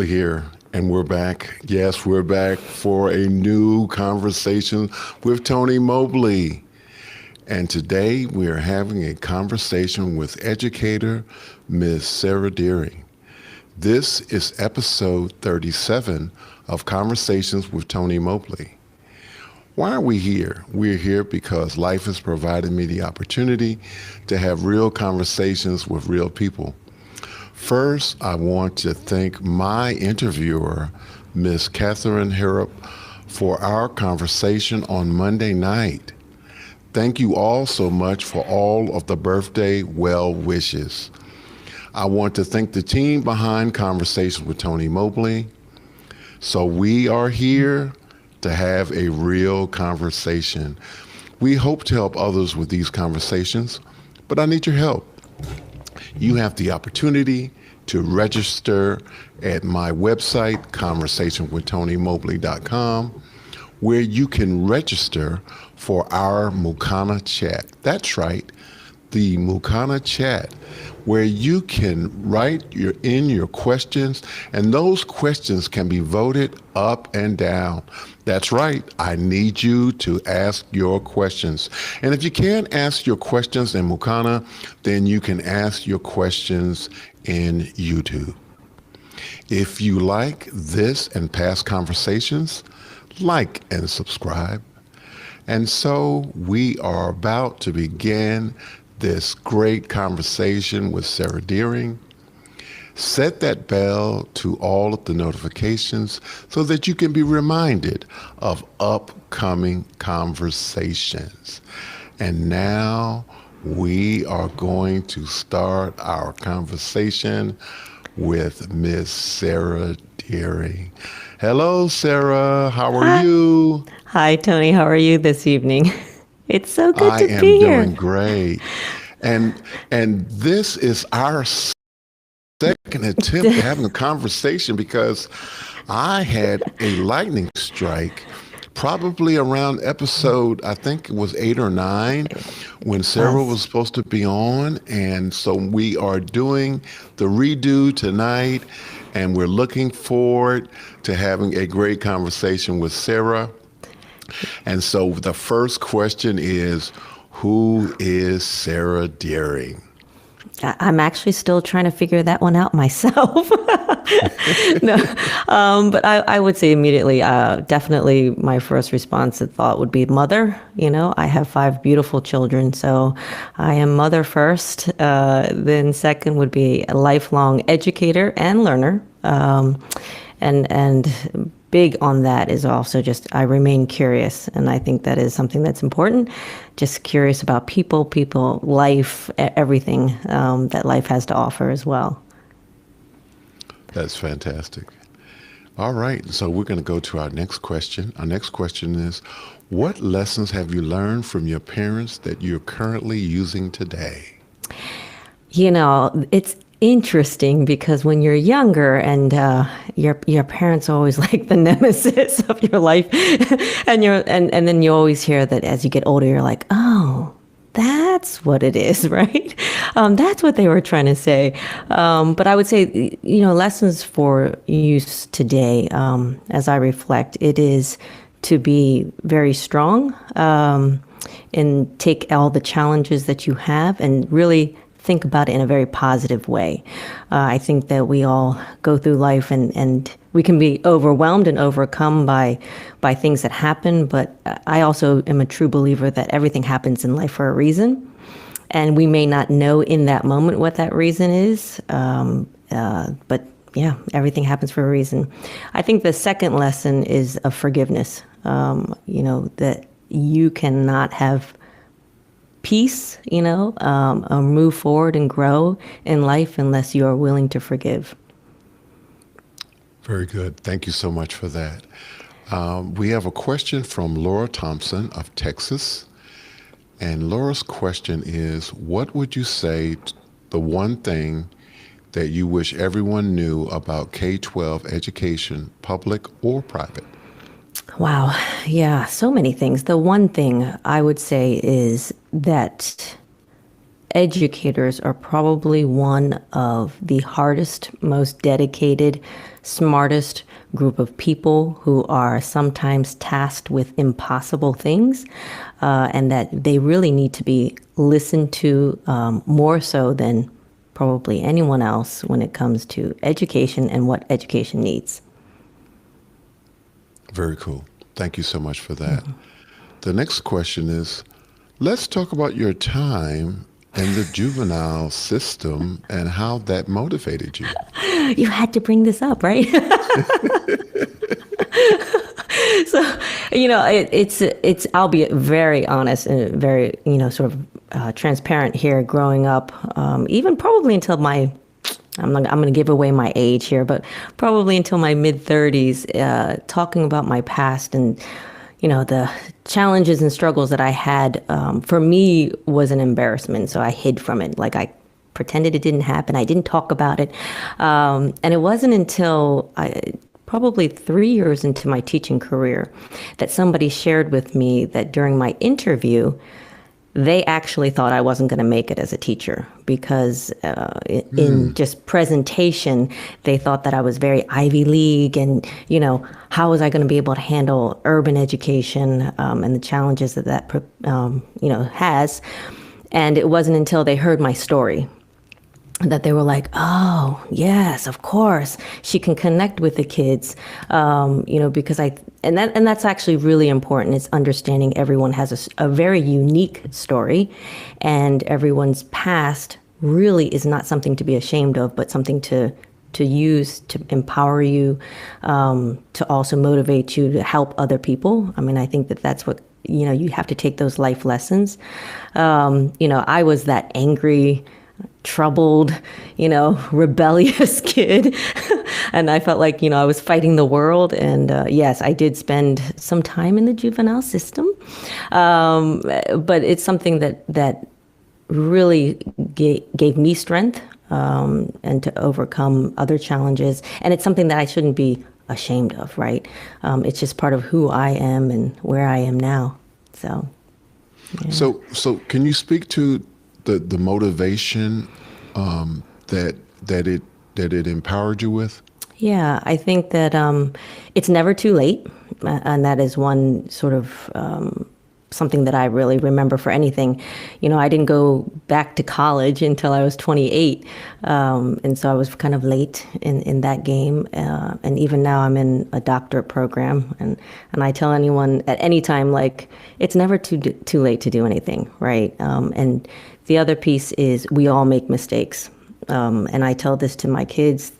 Here, and we're back. Yes, we're back for a new conversation with Tony Mobley. And today we are having a conversation with educator Ms. Cera Doering. This is episode 37 of Conversations with Tony Mobley. Why are we here? We're here because life has provided me the opportunity to have real conversations with real people. First, I want to thank my interviewer, Ms. Catherine Harrop, for our conversation on Monday night. Thank you all so much for all of the birthday well wishes. I want to thank the team behind Conversations with Tony Mobley. So we are here to have a real conversation. We hope to help others with these conversations, but I need your help. You have the opportunity to register at my website, conversationwithtonymobley.com, where you can register for our Mukana chat. That's right, the Mukana chat, where you can write your questions, and those questions can be voted up and down. That's right, I need you to ask your questions. And if you can't ask your questions in Mukana, then you can ask your questions in YouTube. If you like this and past conversations, like and subscribe. And so we are about to begin this great conversation with Cera Doering. Set that bell to all of the notifications so that you can be reminded of upcoming conversations. And now we are going to start our conversation with Miss Cera Doering. Hello, Cera. How are you? Hi, Tony. How are you this evening? It's so good I to am be here. doing great. And this is our second attempt at having a conversation because I had a lightning strike probably around episode, I think it was 8 or 9, when Cera was Yes. supposed to be on. And so we are doing the redo tonight, and we're looking forward to having a great conversation with Cera. And so the first question is, who is Cera Doering? I'm actually still trying to figure that one out myself. No, but I would say immediately, definitely my first response and thought would be mother. You know, I have 5 beautiful children, so I am mother first. Then second would be a lifelong educator and learner. And big on that is also just I remain curious, and I think that is something that's important. Just curious about people, life, everything that life has to offer as well. That's fantastic. All right, so we're going to go to our next question. Our next question is, what lessons have you learned from your parents that you're currently using today? You know, it's interesting because when you're younger and your parents are always like the nemesis of your life, and then you always hear that as you get older, you're like, oh, that's what it is, right? That's what they were trying to say. But I would say, you know, lessons for use today, as I reflect, it is to be very strong and take all the challenges that you have and really think about it in a very positive way. I think that we all go through life and we can be overwhelmed and overcome by things that happen, but I also am a true believer that everything happens in life for a reason. And we may not know in that moment what that reason is, but yeah, everything happens for a reason. I think the second lesson is of forgiveness, you know, that you cannot have peace, you know, move forward and grow in life unless you are willing to forgive. Very good. Thank you so much for that. We have a question from Laura Thompson of Texas. And Laura's question is, what would you say the one thing that you wish everyone knew about K-12 education, public or private? Wow. Yeah, so many things. The one thing I would say is that educators are probably one of the hardest, most dedicated, smartest group of people who are sometimes tasked with impossible things, and that they really need to be listened to more so than probably anyone else when it comes to education and what education needs. Very cool. Thank you so much for that. The next question is, let's talk about your time in the juvenile system and how that motivated you. You had to bring this up, right? So, it's, I'll be very honest and very, sort of transparent here growing up, even probably until I'm going to give away my age here, but probably until my mid-30s, talking about my past and, the challenges and struggles that I had, for me was an embarrassment. So I hid from it. Like I pretended it didn't happen. I didn't talk about it. And it wasn't until probably 3 years into my teaching career that somebody shared with me that during my interview, they actually thought I wasn't going to make it as a teacher because in just presentation, they thought that I was very Ivy League and, how was I going to be able to handle urban education and the challenges that has. And it wasn't until they heard my story that they were like, oh, yes, of course, she can connect with the kids, because and that's actually really important. It's understanding everyone has a very unique story, and everyone's past really is not something to be ashamed of, but something to use to empower you, to also motivate you to help other people. I mean, I think that's what, you have to take those life lessons. I was that angry, troubled, rebellious kid. And I felt like, I was fighting the world. And yes, I did spend some time in the juvenile system. But it's something that really gave me strength and to overcome other challenges. And it's something that I shouldn't be ashamed of, right? It's just part of who I am and where I am now. So, yeah. So can you speak to the motivation that it empowered you with? Yeah, I think that it's never too late, and that is one sort of something that I really remember for anything. I didn't go back to college until I was 28, and so I was kind of late in that game. And even now, I'm in a doctorate program, and I tell anyone at any time, like, it's never too late to do anything, right? And the other piece is we all make mistakes, and I tell this to my kids,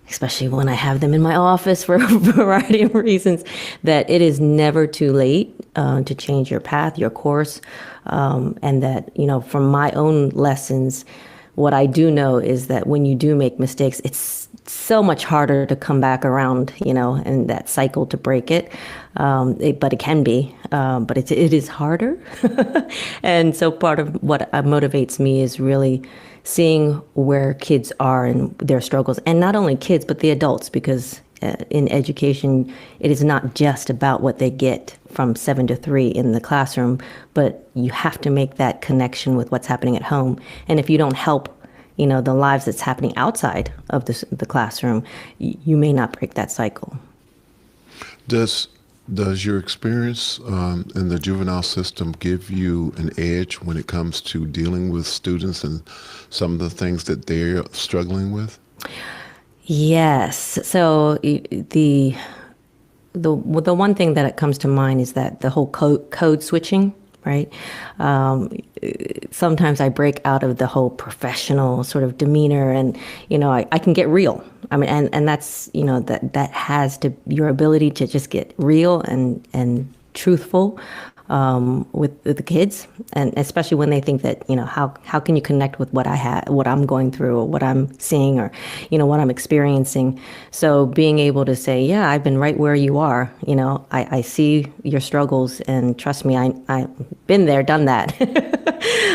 especially when I have them in my office for a variety of reasons, that it is never too late to change your path, your course, and that, from my own lessons, what I do know is that when you do make mistakes, it's so much harder to come back around, and that cycle to break it. But it can be, but it is harder. And so part of what motivates me is really seeing where kids are and their struggles, and not only kids, but the adults, because in education, it is not just about what they get from 7 to 3 in the classroom, but you have to make that connection with what's happening at home. And if you don't help, the lives that's happening outside of the classroom, you may not break that cycle. Does your experience in the juvenile system give you an edge when it comes to dealing with students and some of the things that they're struggling with? Yes. So the one thing that comes to mind is that the whole code switching, right? Sometimes I break out of the whole professional sort of demeanor, and I can get real. I mean, and that's that has to your ability to just get real and truthful with the kids, and especially when they think that how can you connect with what I'm going through, or what I'm seeing, or what I'm experiencing. So being able to say, yeah, I've been right where you are. I see your struggles, and trust me, I've been there, done that.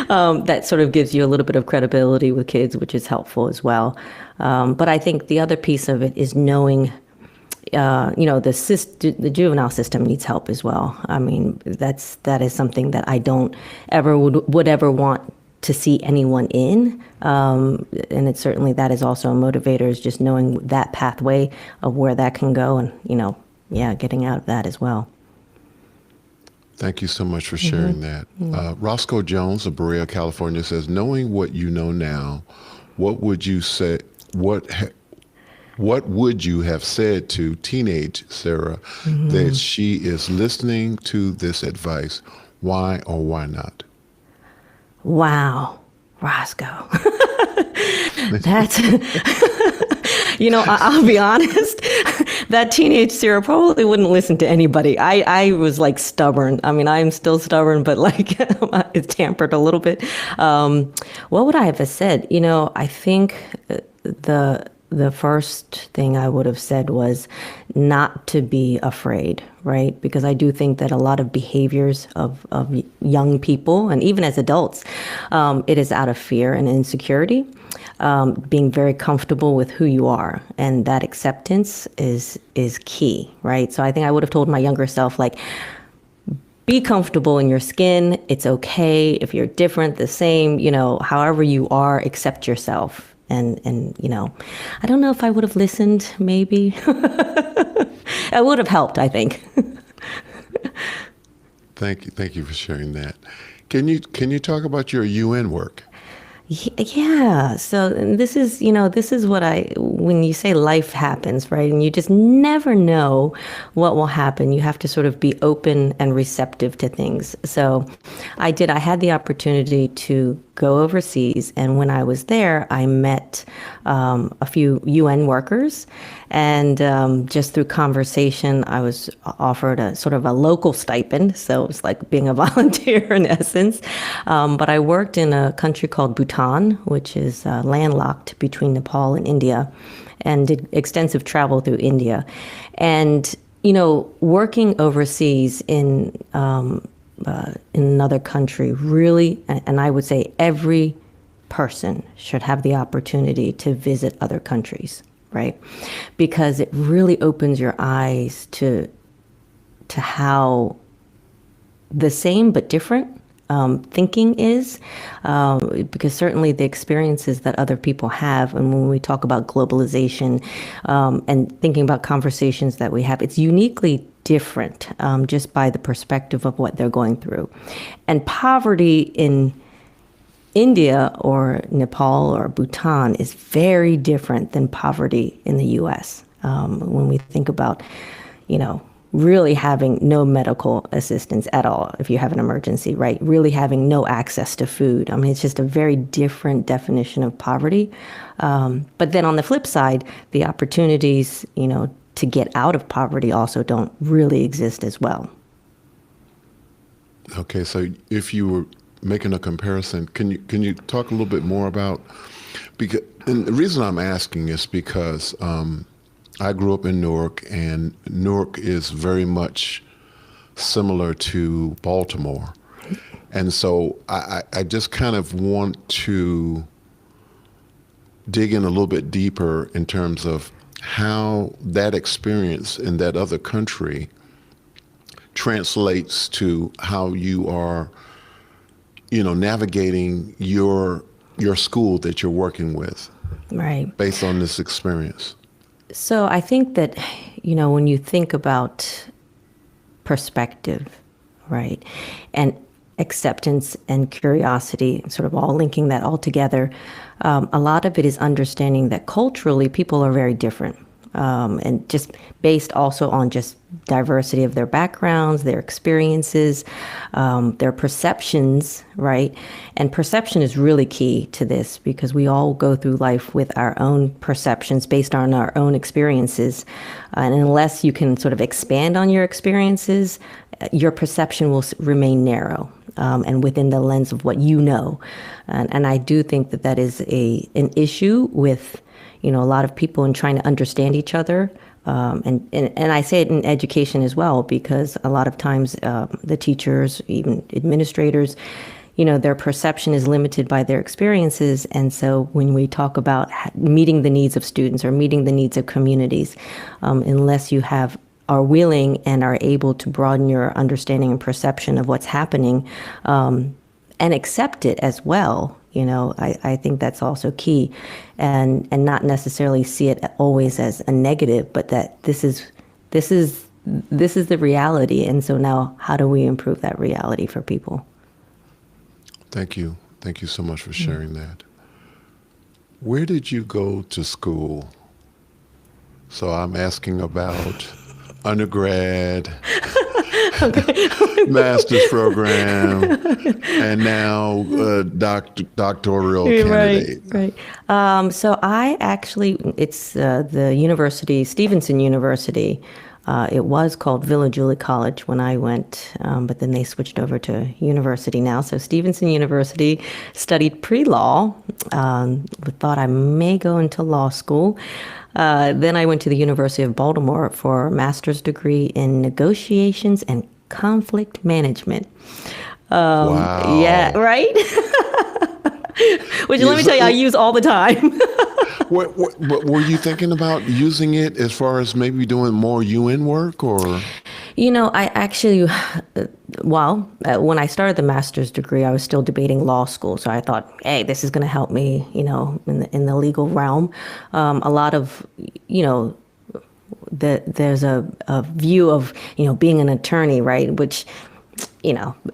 That sort of gives you a little bit of credibility with kids, which is helpful as well. But I think the other piece of it is knowing, the juvenile system needs help as well. I mean, that is something that I don't ever would ever want to see anyone in. And it's certainly that is also a motivator, is just knowing that pathway of where that can go, and, getting out of that as well. Thank you so much for sharing that. Roscoe Jones of Berea, California says, knowing what you know now, what would you say, what would you have said to teenage Cera that she is listening to this advice? Why or why not? Wow, Roscoe. That's, I'll be honest. That teenage Cera probably wouldn't listen to anybody. I was like stubborn. I mean, I'm still stubborn, but like it's tampered a little bit. What would I have said? I think the first thing I would have said was not to be afraid, right? Because I do think that a lot of behaviors of young people, and even as adults, it is out of fear and insecurity, being very comfortable with who you are. And that acceptance is key, right? So I think I would have told my younger self, like, be comfortable in your skin. It's okay if you're different, the same, however you are, accept yourself. And I don't know if I would have listened, maybe. It would have helped, I think. Thank you for sharing that. Can you talk about your UN work? Yeah. So this is what when you say life happens, right? And you just never know what will happen. You have to sort of be open and receptive to things. So I had the opportunity to go overseas. And when I was there, I met a few UN workers. And just through conversation, I was offered a sort of a local stipend. So it was like being a volunteer in essence. But I worked in a country called Bhutan, which is landlocked between Nepal and India, and did extensive travel through India. And, working overseas in another country really, and I would say every person should have the opportunity to visit other countries. Right? Because it really opens your eyes to how the same but different thinking is, because certainly the experiences that other people have, and when we talk about globalization and thinking about conversations that we have, it's uniquely different just by the perspective of what they're going through. And poverty in India or Nepal or Bhutan is very different than poverty in the U.S. When we think about, really having no medical assistance at all if you have an emergency, right? Really having no access to food. I mean, it's just a very different definition of poverty. But then on the flip side, the opportunities, to get out of poverty also don't really exist as well. Okay, so if you were making a comparison, can you talk a little bit more about, because, and the reason I'm asking is because I grew up in Newark, and Newark is very much similar to Baltimore. And so I just kind of want to dig in a little bit deeper in terms of how that experience in that other country translates to how you are navigating your school that you're working with, right? Based on this experience. So I think that, when you think about perspective, right, and acceptance and curiosity, sort of all linking that all together, a lot of it is understanding that culturally people are very different. And just based also on just diversity of their backgrounds, their experiences, their perceptions, right? And perception is really key to this, because we all go through life with our own perceptions based on our own experiences. And unless you can sort of expand on your experiences, your perception will remain narrow and within the lens of what you know. And I do think that is an issue with a lot of people in trying to understand each other. And I say it in education as well, because a lot of times the teachers, even administrators, their perception is limited by their experiences. And so when we talk about meeting the needs of students or meeting the needs of communities, unless you are willing and are able to broaden your understanding and perception of what's happening, and accept it as well. I think that's also key, and not necessarily see it always as a negative, but that this is the reality. And so now, how do we improve that reality for people? Thank you. Thank you so much for sharing that. Where did you go to school? So I'm asking about undergrad, master's program, and now doctoral candidate. Right. So I actually, it's the university, Stevenson University. It was called Villa Julie College when I went, but then they switched over to university now. So Stevenson University, studied pre-law, thought I may go into law school. Then I went to the University of Baltimore for a master's degree in negotiations and conflict management. Wow. Yeah, right? Which, let me tell you, I use all the time. What were you thinking about using it as far as maybe doing more UN work, or? I actually, when I started the master's degree, I was still debating law school. So I thought, hey, this is going to help me, in the legal realm. A lot of, there's a view of, being an attorney, right? Which,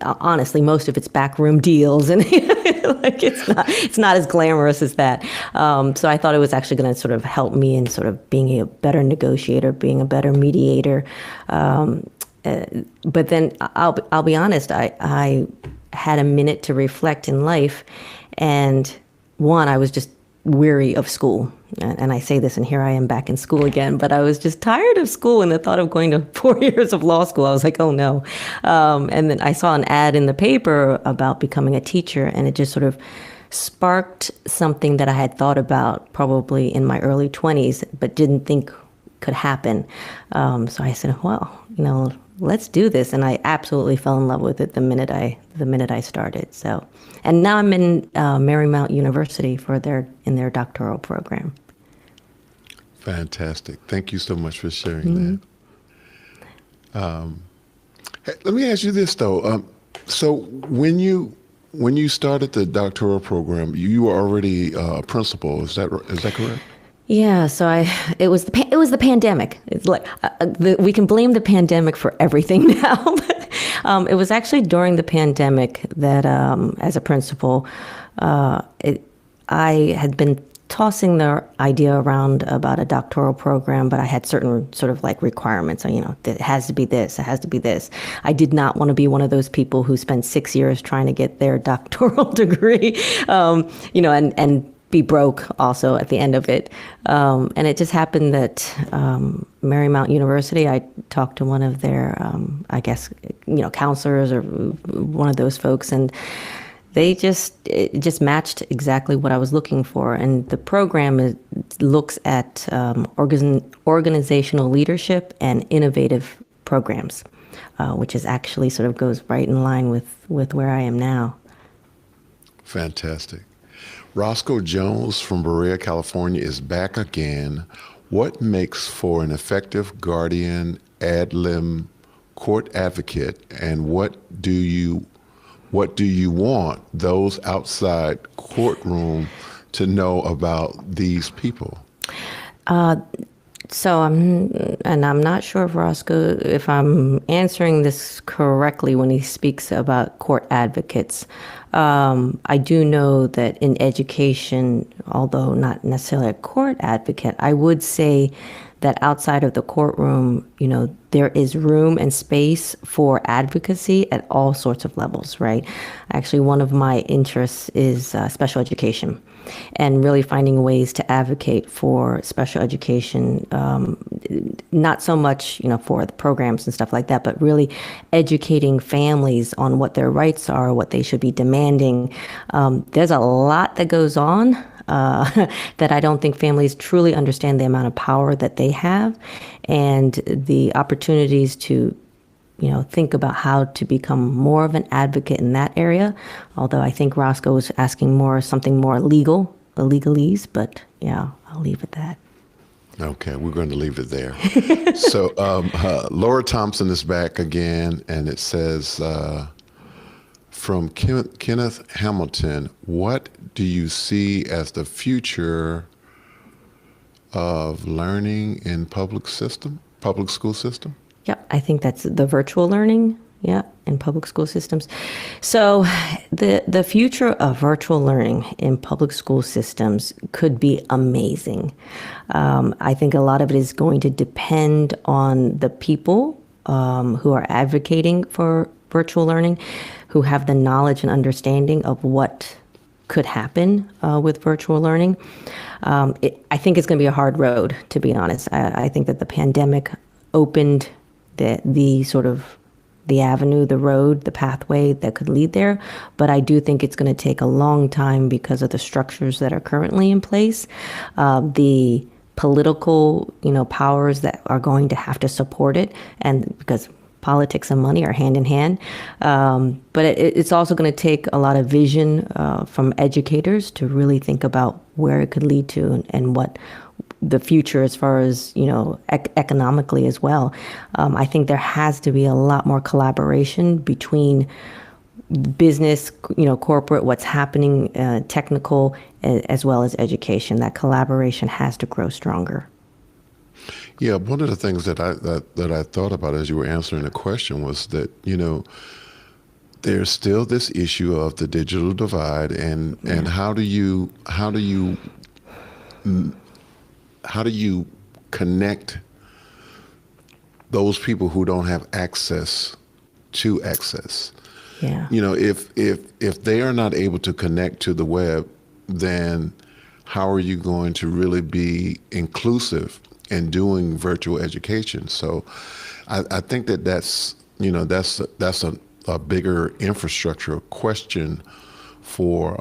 honestly, most of it's backroom deals, and like it's not as glamorous as that. So I thought it was actually going to sort of help me in sort of being a better negotiator, being a better mediator. But then I'll be honest, I had a minute to reflect in life, and I was just weary of school. And I say this, and here I am back in school again, but I was just tired of school and the thought of going to 4 years of law school. I was like, oh no. And then I saw an ad in the paper about becoming a teacher, and it just sort of sparked something that I had thought about probably in my early 20s, but didn't think could happen. So I said, well, let's do this. And I absolutely fell in love with it the minute I started. So, and now I'm in Marymount University in their doctoral program. Fantastic. Thank you so much for sharing that. Hey, let me ask you this though. So when you started the doctoral program, you were already a principal. Is that correct? Yeah, so it was the pandemic. It's like we can blame the pandemic for everything now. But, it was actually during the pandemic that, as a principal, I had been tossing the idea around about a doctoral program, but I had certain sort of like requirements. So, it has to be this, it has to be this. I did not want to be one of those people who spent 6 years trying to get their doctoral degree, and be broke also at the end of it. And it just happened that Marymount University, I talked to one of their, counselors or one of those folks, and it just matched exactly what I was looking for. And the program looks at organizational leadership and innovative programs, which is actually sort of goes right in line with where I am now. Fantastic. Roscoe Jones from Berea, California is back again. What makes for an effective guardian ad litem court advocate, and what do you want those outside courtroom to know about these people? So I'm not sure if Roscoe, if I'm answering this correctly when he speaks about court advocates. I do know that in education, although not necessarily a court advocate, I would say that outside of the courtroom, there is room and space for advocacy at all sorts of levels, right? Actually, one of my interests is special education, and really finding ways to advocate for special education, not so much, for the programs and stuff like that, but really educating families on what their rights are, what they should be demanding. There's a lot that goes on that I don't think families truly understand the amount of power that they have, and the opportunities to think about how to become more of an advocate in that area. Although I think Roscoe was asking something more legal, the legalese, but yeah, I'll leave it at that. Okay, we're going to leave it there. So Laura Thompson is back again, and it says, from Kenneth Hamilton, what do you see as the future of learning in public school system? Yeah, I think that's the virtual learning. Yeah, in public school systems. So the future of virtual learning in public school systems could be amazing. I think a lot of it is going to depend on the people who are advocating for virtual learning, who have the knowledge and understanding of what could happen with virtual learning. I think it's going to be a hard road, to be honest. I think that the pandemic opened the sort of the avenue, the road, the pathway that could lead there. But I do think it's going to take a long time because of the structures that are currently in place, the political, powers that are going to have to support it, and because politics and money are hand in hand. But it's also going to take a lot of vision from educators to really think about where it could lead to and what the future as far as, economically as well. I think there has to be a lot more collaboration between business, corporate, what's happening, technical, as well as education. That collaboration has to grow stronger. Yeah, one of the things that I thought about as you were answering the question was that, there's still this issue of the digital divide, and how do you connect those people who don't have access to access? Yeah. If they are not able to connect to the web, then how are you going to really be inclusive in doing virtual education? So I think that's a bigger infrastructure question for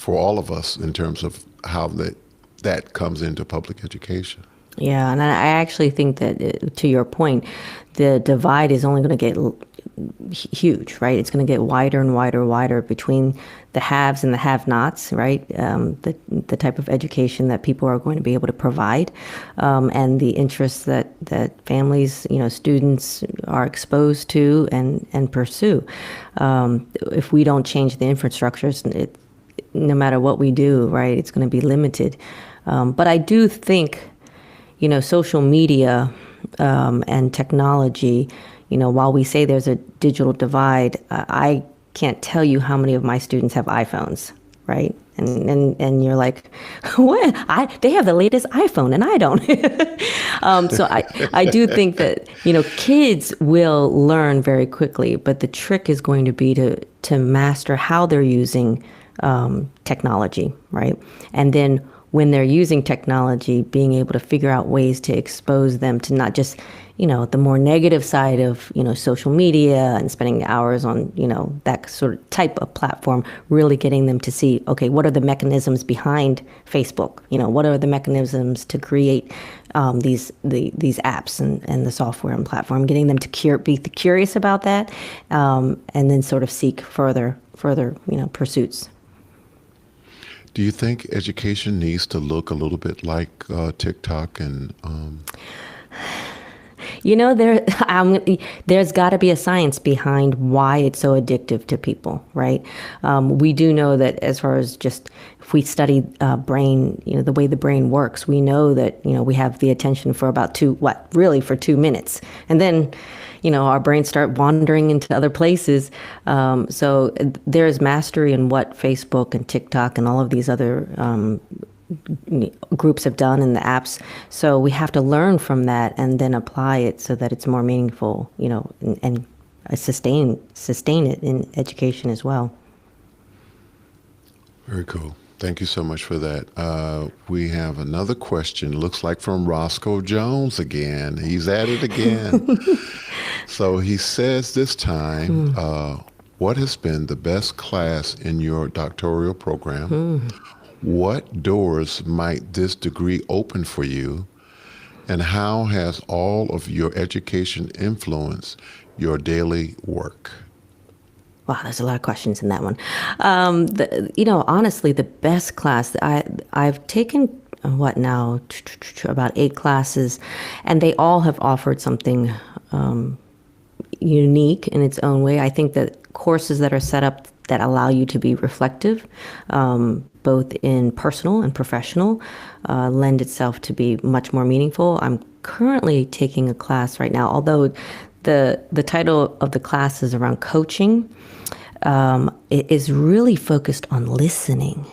all of us in terms of how that comes into public education. Yeah, and I actually think that, to your point, the divide is only going to get huge, right? It's going to get wider and wider between the haves and the have-nots, right? The type of education that people are going to be able to provide, and the interests that families, students are exposed to and pursue. If we don't change the infrastructures, no matter what we do, right, it's going to be limited. But I do think, social media and technology, while we say there's a digital divide, I can't tell you how many of my students have iPhones, right? And you're like, what? They have the latest iPhone and I don't. So I do think that, kids will learn very quickly, but the trick is going to be to master how they're using technology, right? And then when they're using technology, being able to figure out ways to expose them to not just, the more negative side of, social media and spending hours on, that sort of type of platform, really getting them to see, okay, what are the mechanisms behind Facebook? What are the mechanisms to create these apps and the software and platform, getting them to be curious about that, and then sort of seek further pursuits. Do you think education needs to look a little bit like TikTok and? There's got to be a science behind why it's so addictive to people, right? We do know that as far as just if we study brain, the way the brain works, we know that we have the attention for about 2 minutes, and then our brains start wandering into other places. So there's mastery in what Facebook and TikTok and all of these other groups have done in the apps. So we have to learn from that and then apply it so that it's more meaningful, and sustain it in education as well. Very cool. Thank you so much for that. We have another question, looks like from Roscoe Jones again. He's at it again. So he says this time, what has been the best class in your doctoral program? What doors might this degree open for you? And how has all of your education influenced your daily work? Wow, there's a lot of questions in that one. Honestly, the best class I've taken, about 8 classes, and they all have offered something unique in its own way. I think that courses that are set up that allow you to be reflective, both in personal and professional, lend itself to be much more meaningful. I'm currently taking a class right now, although the title of the class is around coaching. It is really focused on listening.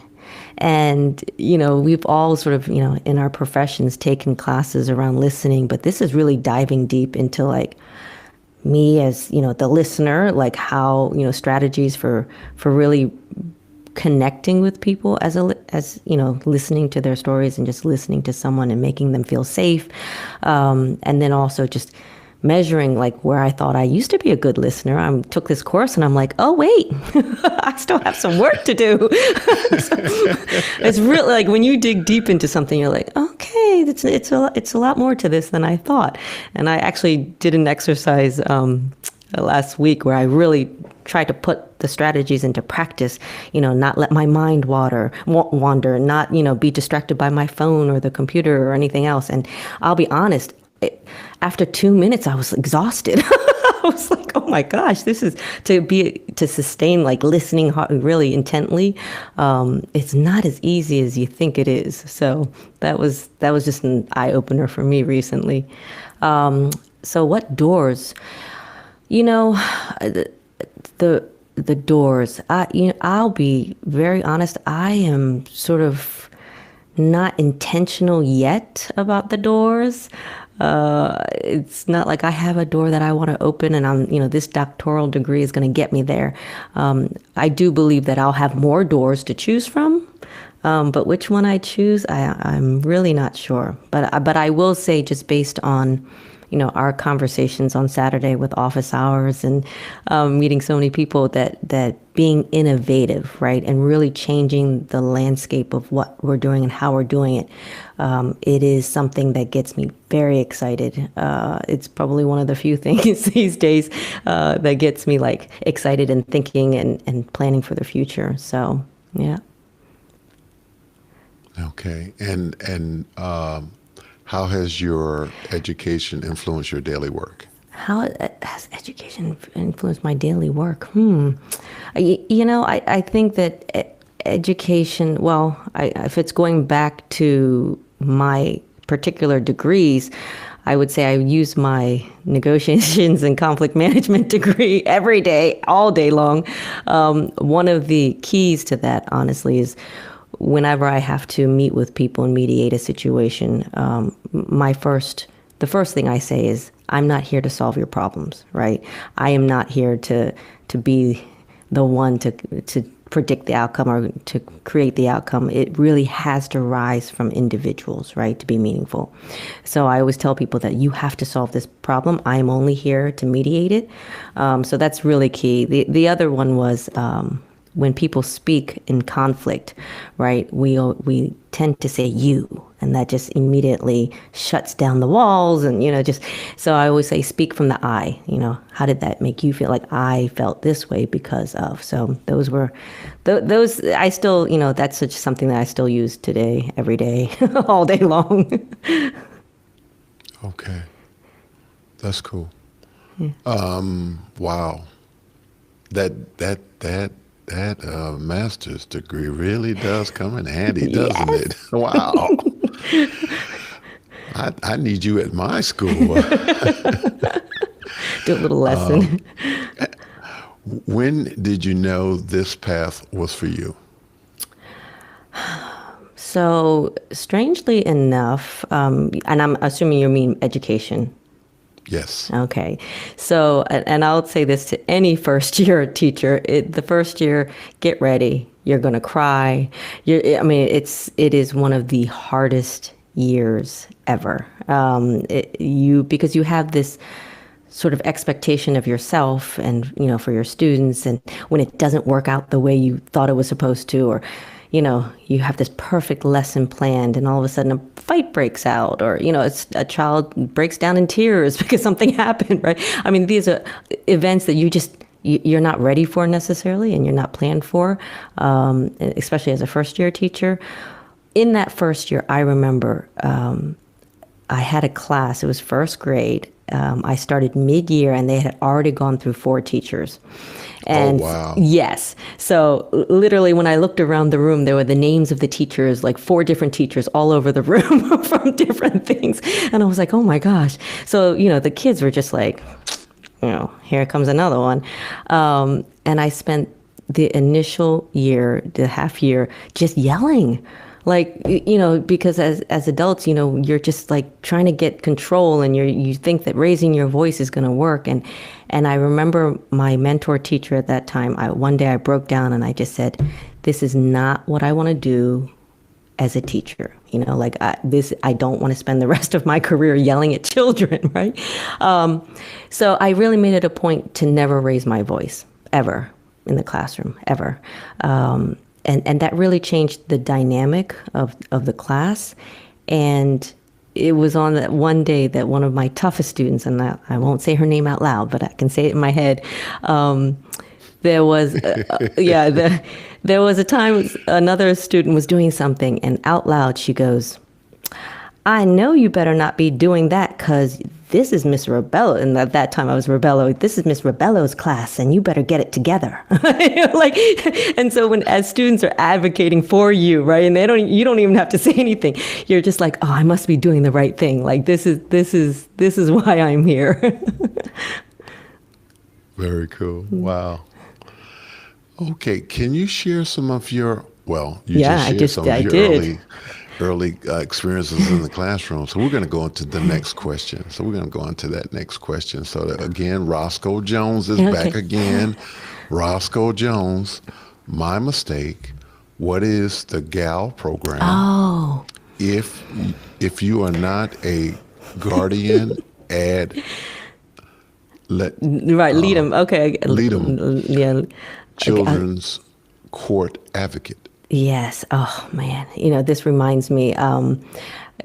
And, we've all sort of, in our professions taken classes around listening, but this is really diving deep into like me as, the listener, like how, strategies for really connecting with people as listening to their stories and just listening to someone and making them feel safe. And then also just measuring like where I thought I used to be a good listener. I took this course and I'm like, oh wait, I still have some work to do. It's really like when you dig deep into something, you're like, okay, it's a lot more to this than I thought. And I actually did an exercise last week where I really tried to put the strategies into practice, not let my mind wander, not, be distracted by my phone or the computer or anything else. And I'll be honest, after 2 minutes, I was exhausted. I was like, oh my gosh, this is to sustain like listening really intently. It's not as easy as you think it is. So that was just an eye opener for me recently. So what doors? The doors. I'll be very honest. I am sort of not intentional yet about the doors. It's not like I have a door that I want to open and this doctoral degree is going to get me there. I do believe that I'll have more doors to choose from, but which one I choose, I'm really not sure. But I will say, just based on our conversations on Saturday with office hours and meeting so many people, that being innovative, right, and really changing the landscape of what we're doing and how we're doing it, it is something that gets me very excited. It's probably one of the few things these days that gets me like excited and thinking and planning for the future. So, yeah. Okay. And how has your education influenced your daily work? How has education influenced my daily work? I think that education, if it's going back to my particular degrees, I would say I use my negotiations and conflict management degree every day, all day long. One of the keys to that, honestly, is whenever I have to meet with people and mediate a situation, the first thing I say is, I'm not here to solve your problems, right? I am not here to be the one to predict the outcome or to create the outcome. It really has to rise from individuals, right, to be meaningful. So I always tell people that you have to solve this problem. I'm only here to mediate it. So that's really key. The other one was when people speak in conflict, right, we tend to say you, and that just immediately shuts down the walls. And, so I always say, speak from the I, how did that make you feel? Like, I felt this way because of. So those I still, that's such something that I still use today, every day, all day long. Okay. That's cool. Yeah. Wow. That master's degree really does come in handy, doesn't it? Wow. I need you at my school. Do a little lesson. When did you know this path was for you? So strangely enough, and I'm assuming you mean education. Yes. Okay. So, and I'll say this to any first-year teacher, the first year, get ready. You're going to cry. It is one of the hardest years ever. Because you have this sort of expectation of yourself and, for your students. And when it doesn't work out the way you thought it was supposed to, or, you have this perfect lesson planned and all of a sudden a fight breaks out, or, it's a child breaks down in tears because something happened, right? These are events that you're not ready for necessarily, and you're not planned for, especially as a first-year teacher. In that first year, I remember I had a class, it was first grade, I started mid-year, and they had already gone through 4 teachers. And wow. yes, so literally when I looked around the room, there were the names of the teachers, like 4 different teachers all over the room from different things. And I was like, oh my gosh. So, the kids were just like, here comes another one. And I spent the initial year, the half year, just yelling. Like, because as adults, you're just like trying to get control, and you think that raising your voice is going to work. And I remember my mentor teacher at that time, one day I broke down and I just said, this is not what I want to do as a teacher. I don't want to spend the rest of my career yelling at children, right? So I really made it a point to never raise my voice, ever, in the classroom, ever. And that really changed the dynamic of the class. And it was on that one day that one of my toughest students, and I won't say her name out loud, but I can say it in my head. There was, there was a time another student was doing something, and out loud she goes, I know you better not be doing that, because this is Miss Rebello. And at that time I was Rebello. This is Miss Rebello's class, and you better get it together. And so as students are advocating for you, right, and you don't even have to say anything. You're just like, oh, I must be doing the right thing. Like this is why I'm here. Very cool. Wow. Okay, can you share some of your? Well, you just shared some of your early experiences in the classroom. So we're going to go into the next question. So we're going to go into that next question. So that, again, Roscoe Jones is back again. Roscoe Jones, my mistake. What is the GAL program? Oh. If you are not a Guardian Ad Litem. Okay. Litem. Yeah. Children's Court Advocate. Yes. Oh, man. This reminds me,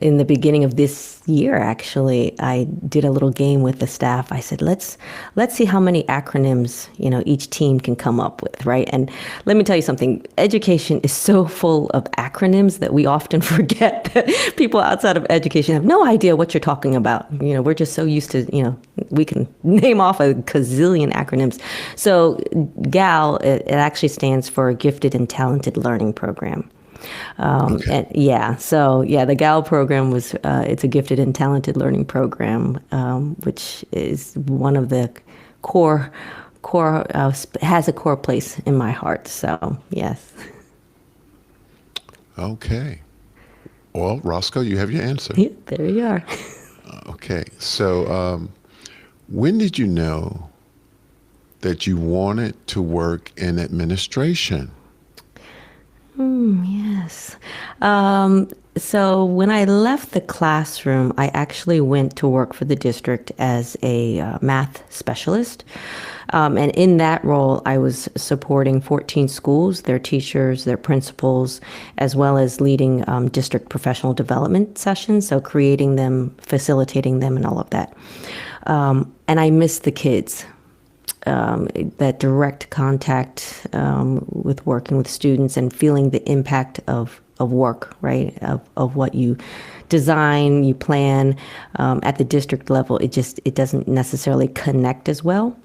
in the beginning of this year, actually, I did a little game with the staff. I said, let's see how many acronyms, each team can come up with, right? And let me tell you something. Education is so full of acronyms that we often forget that people outside of education have no idea what you're talking about. We're just so used to, we can name off a gazillion acronyms. So GAL, it actually stands for Gifted and Talented Learning Program. Okay. And the GAL program was, it's a gifted and talented learning program, which is one of the core, has a core place in my heart. So, yes. Okay. Well, Roscoe, you have your answer. Yeah, there you are. Okay. So, when did you know that you wanted to work in administration? Yes. So when I left the classroom, I actually went to work for the district as a math specialist. And in that role, I was supporting 14 schools, their teachers, their principals, as well as leading district professional development sessions, so creating them, facilitating them, and all of that. And I missed the kids. That direct contact with working with students and feeling the impact of work, right? Of what you design, you plan at the district level. It doesn't necessarily connect as well.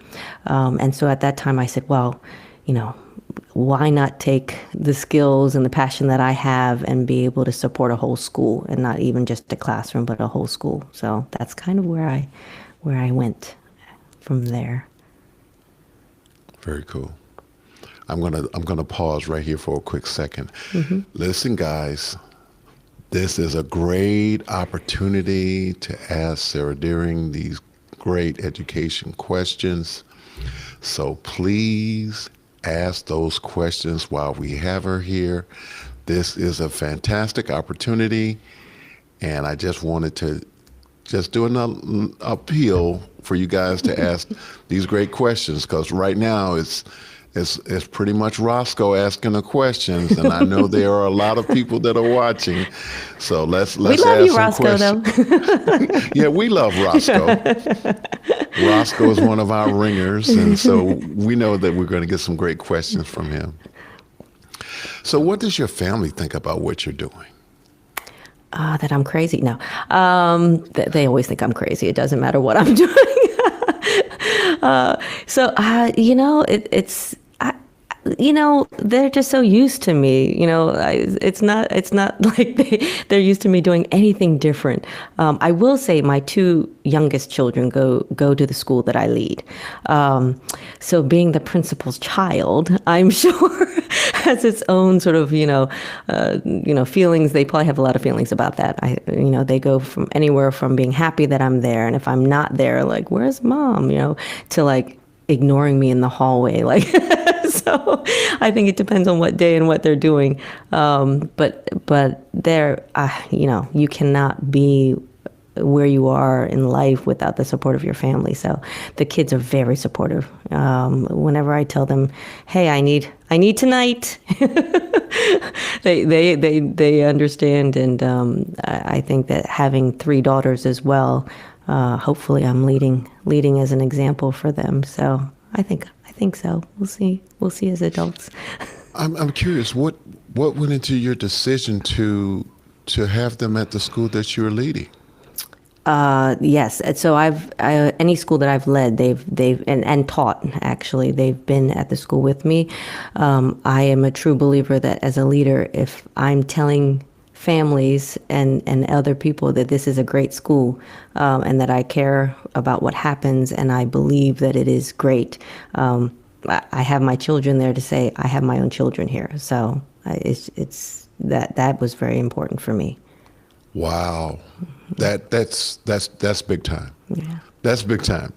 And so at that time I said, well, why not take the skills and the passion that I have and be able to support a whole school, and not even just a classroom, but a whole school. So that's kind of where I went from there. Very cool. I'm gonna pause right here for a quick second. Mm-hmm. Listen, guys, this is a great opportunity to ask Cera Doering these great education questions. So please ask those questions while we have her here. This is a fantastic opportunity, and I just wanted to do an appeal for you guys to ask these great questions, because right now it's pretty much Roscoe asking the questions, and I know there are a lot of people that are watching. So let's we love ask you, some Roscoe, questions. though. Yeah, we love Roscoe. Roscoe is one of our ringers, and so we know that we're going to get some great questions from him. So what does your family think about what you're doing? That I'm crazy. No, they always think I'm crazy. It doesn't matter what I'm doing. It's they're just so used to me. It's not like they're used to me doing anything different. I will say my two youngest children go to the school that I lead. So being the principal's child, I'm sure has its own sort of feelings. They probably have a lot of feelings about that. They go from anywhere from being happy that I'm there, and if I'm not there, like, where's mom? To like ignoring me in the hallway, like. So I think it depends on what day and what they're doing. But they're, you cannot be where you are in life without the support of your family. So the kids are very supportive. Whenever I tell them, "Hey, I need tonight," they understand. And I think that having three daughters as well, hopefully I'm leading as an example for them. So I think so. We'll see as adults. I'm curious, what went into your decision to have them at the school that you're leading? Yes. So any school that I've led, they've and taught, actually, they've been at the school with me. I am a true believer that as a leader, if I'm telling families and other people that this is a great school, and that I care about what happens, and I believe that it is great, I have my children there to say I have my own children here. So it's that was very important for me. Wow, that's big time. Yeah. That's big time.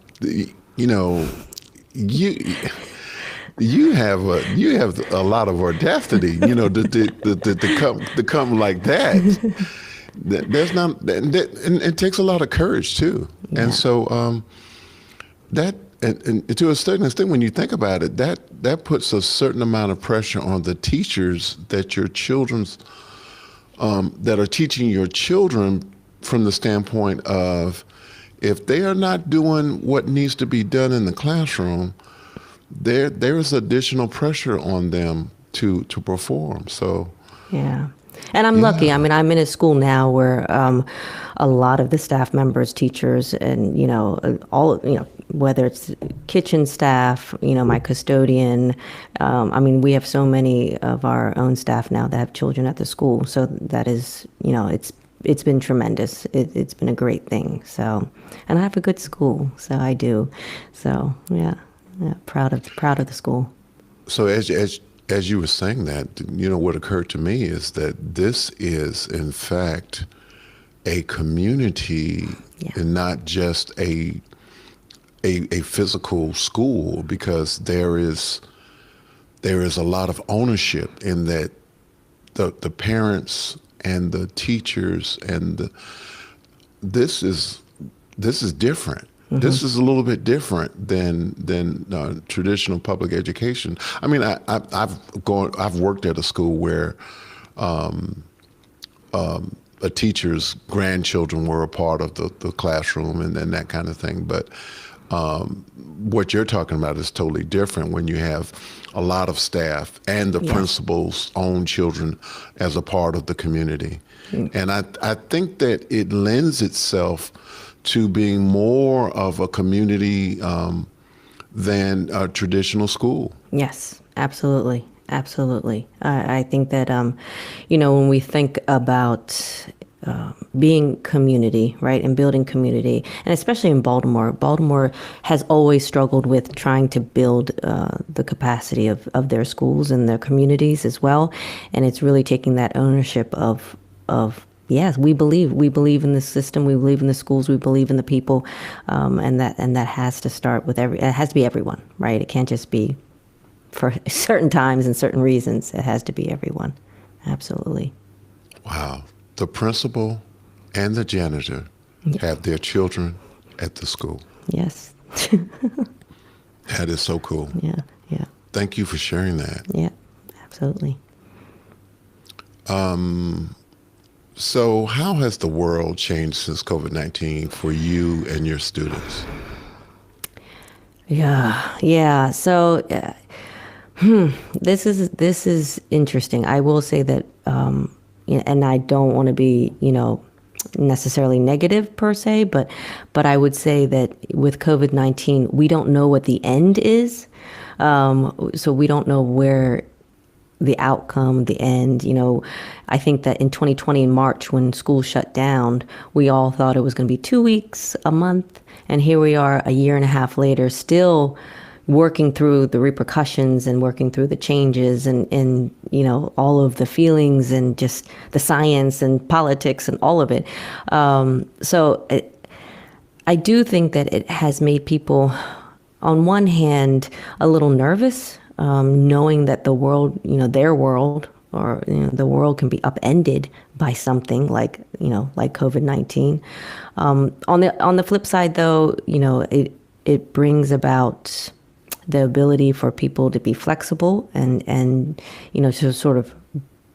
You have a lot of audacity, to come like that. There's not, and it takes a lot of courage too. Yeah. And so that, and to a certain extent, when you think about it, that puts a certain amount of pressure on the teachers that your children's that are teaching your children, from the standpoint of, if they are not doing what needs to be done in the classroom, there is additional pressure on them to perform. So yeah. And I'm lucky. I mean, I'm in a school now where a lot of the staff members, teachers, and whether it's kitchen staff, my custodian. I mean, we have so many of our own staff now that have children at the school. So that is, it's been tremendous. It's been a great thing. So, and I have a good school. So I do. So yeah, proud of the school. So as you were saying that, what occurred to me is that this is, in fact, a community, and not just a physical school, because there is a lot of ownership in that. The parents and the teachers and this is different. Mm-hmm. This is a little bit different than traditional public education. I mean, I've worked at a school where a teacher's grandchildren were a part of the classroom and that kind of thing. But what you're talking about is totally different when you have a lot of staff and the principal's own children as a part of the community. Mm. And I think that it lends itself to being more of a community than a traditional school. Yes, absolutely. Absolutely. I think that, when we think about being community, right, and building community, and especially in Baltimore has always struggled with trying to build the capacity of their schools and their communities as well. And it's really taking that ownership of yes, we believe in the system, we believe in the schools, we believe in the people, and that has to start with it has to be everyone, right? It can't just be for certain times and certain reasons. It has to be everyone. Absolutely. Wow. The principal and the janitor have their children at the school. Yes. That is so cool. Yeah. Thank you for sharing that. Yeah, absolutely. So how has the world changed since COVID-19 for you and your students? Yeah. So this is interesting. I will say that and I don't want to be, necessarily negative per se, but I would say that with COVID-19, we don't know what the end is. So we don't know where the outcome, the end, I think that in 2020 in March, when school shut down, we all thought it was going to be 2 weeks, a month. And here we are a year and a half later, still working through the repercussions and working through the changes and all of the feelings and just the science and politics and all of it. I do think that it has made people, on one hand, a little nervous, knowing that the world, their world, or the world can be upended by something like COVID-19. On the flip side, though, it brings about the ability for people to be flexible and to sort of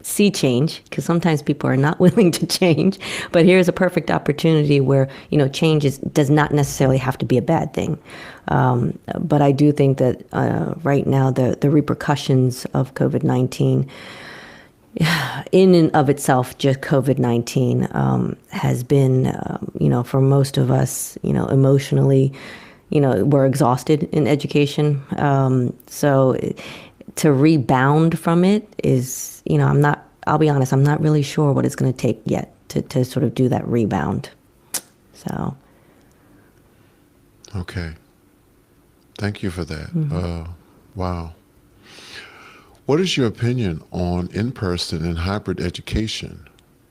see change, because sometimes people are not willing to change. But here's a perfect opportunity where, change does not necessarily have to be a bad thing. But I do think that right now the repercussions of COVID-19, in and of itself, just COVID-19 has been, for most of us, emotionally, we're exhausted in education. So to rebound from it is, I'll be honest, I'm not really sure what it's going to take yet to sort of do that rebound. So. Okay. Thank you for that. Mm-hmm. Wow. What is your opinion on in-person and hybrid education?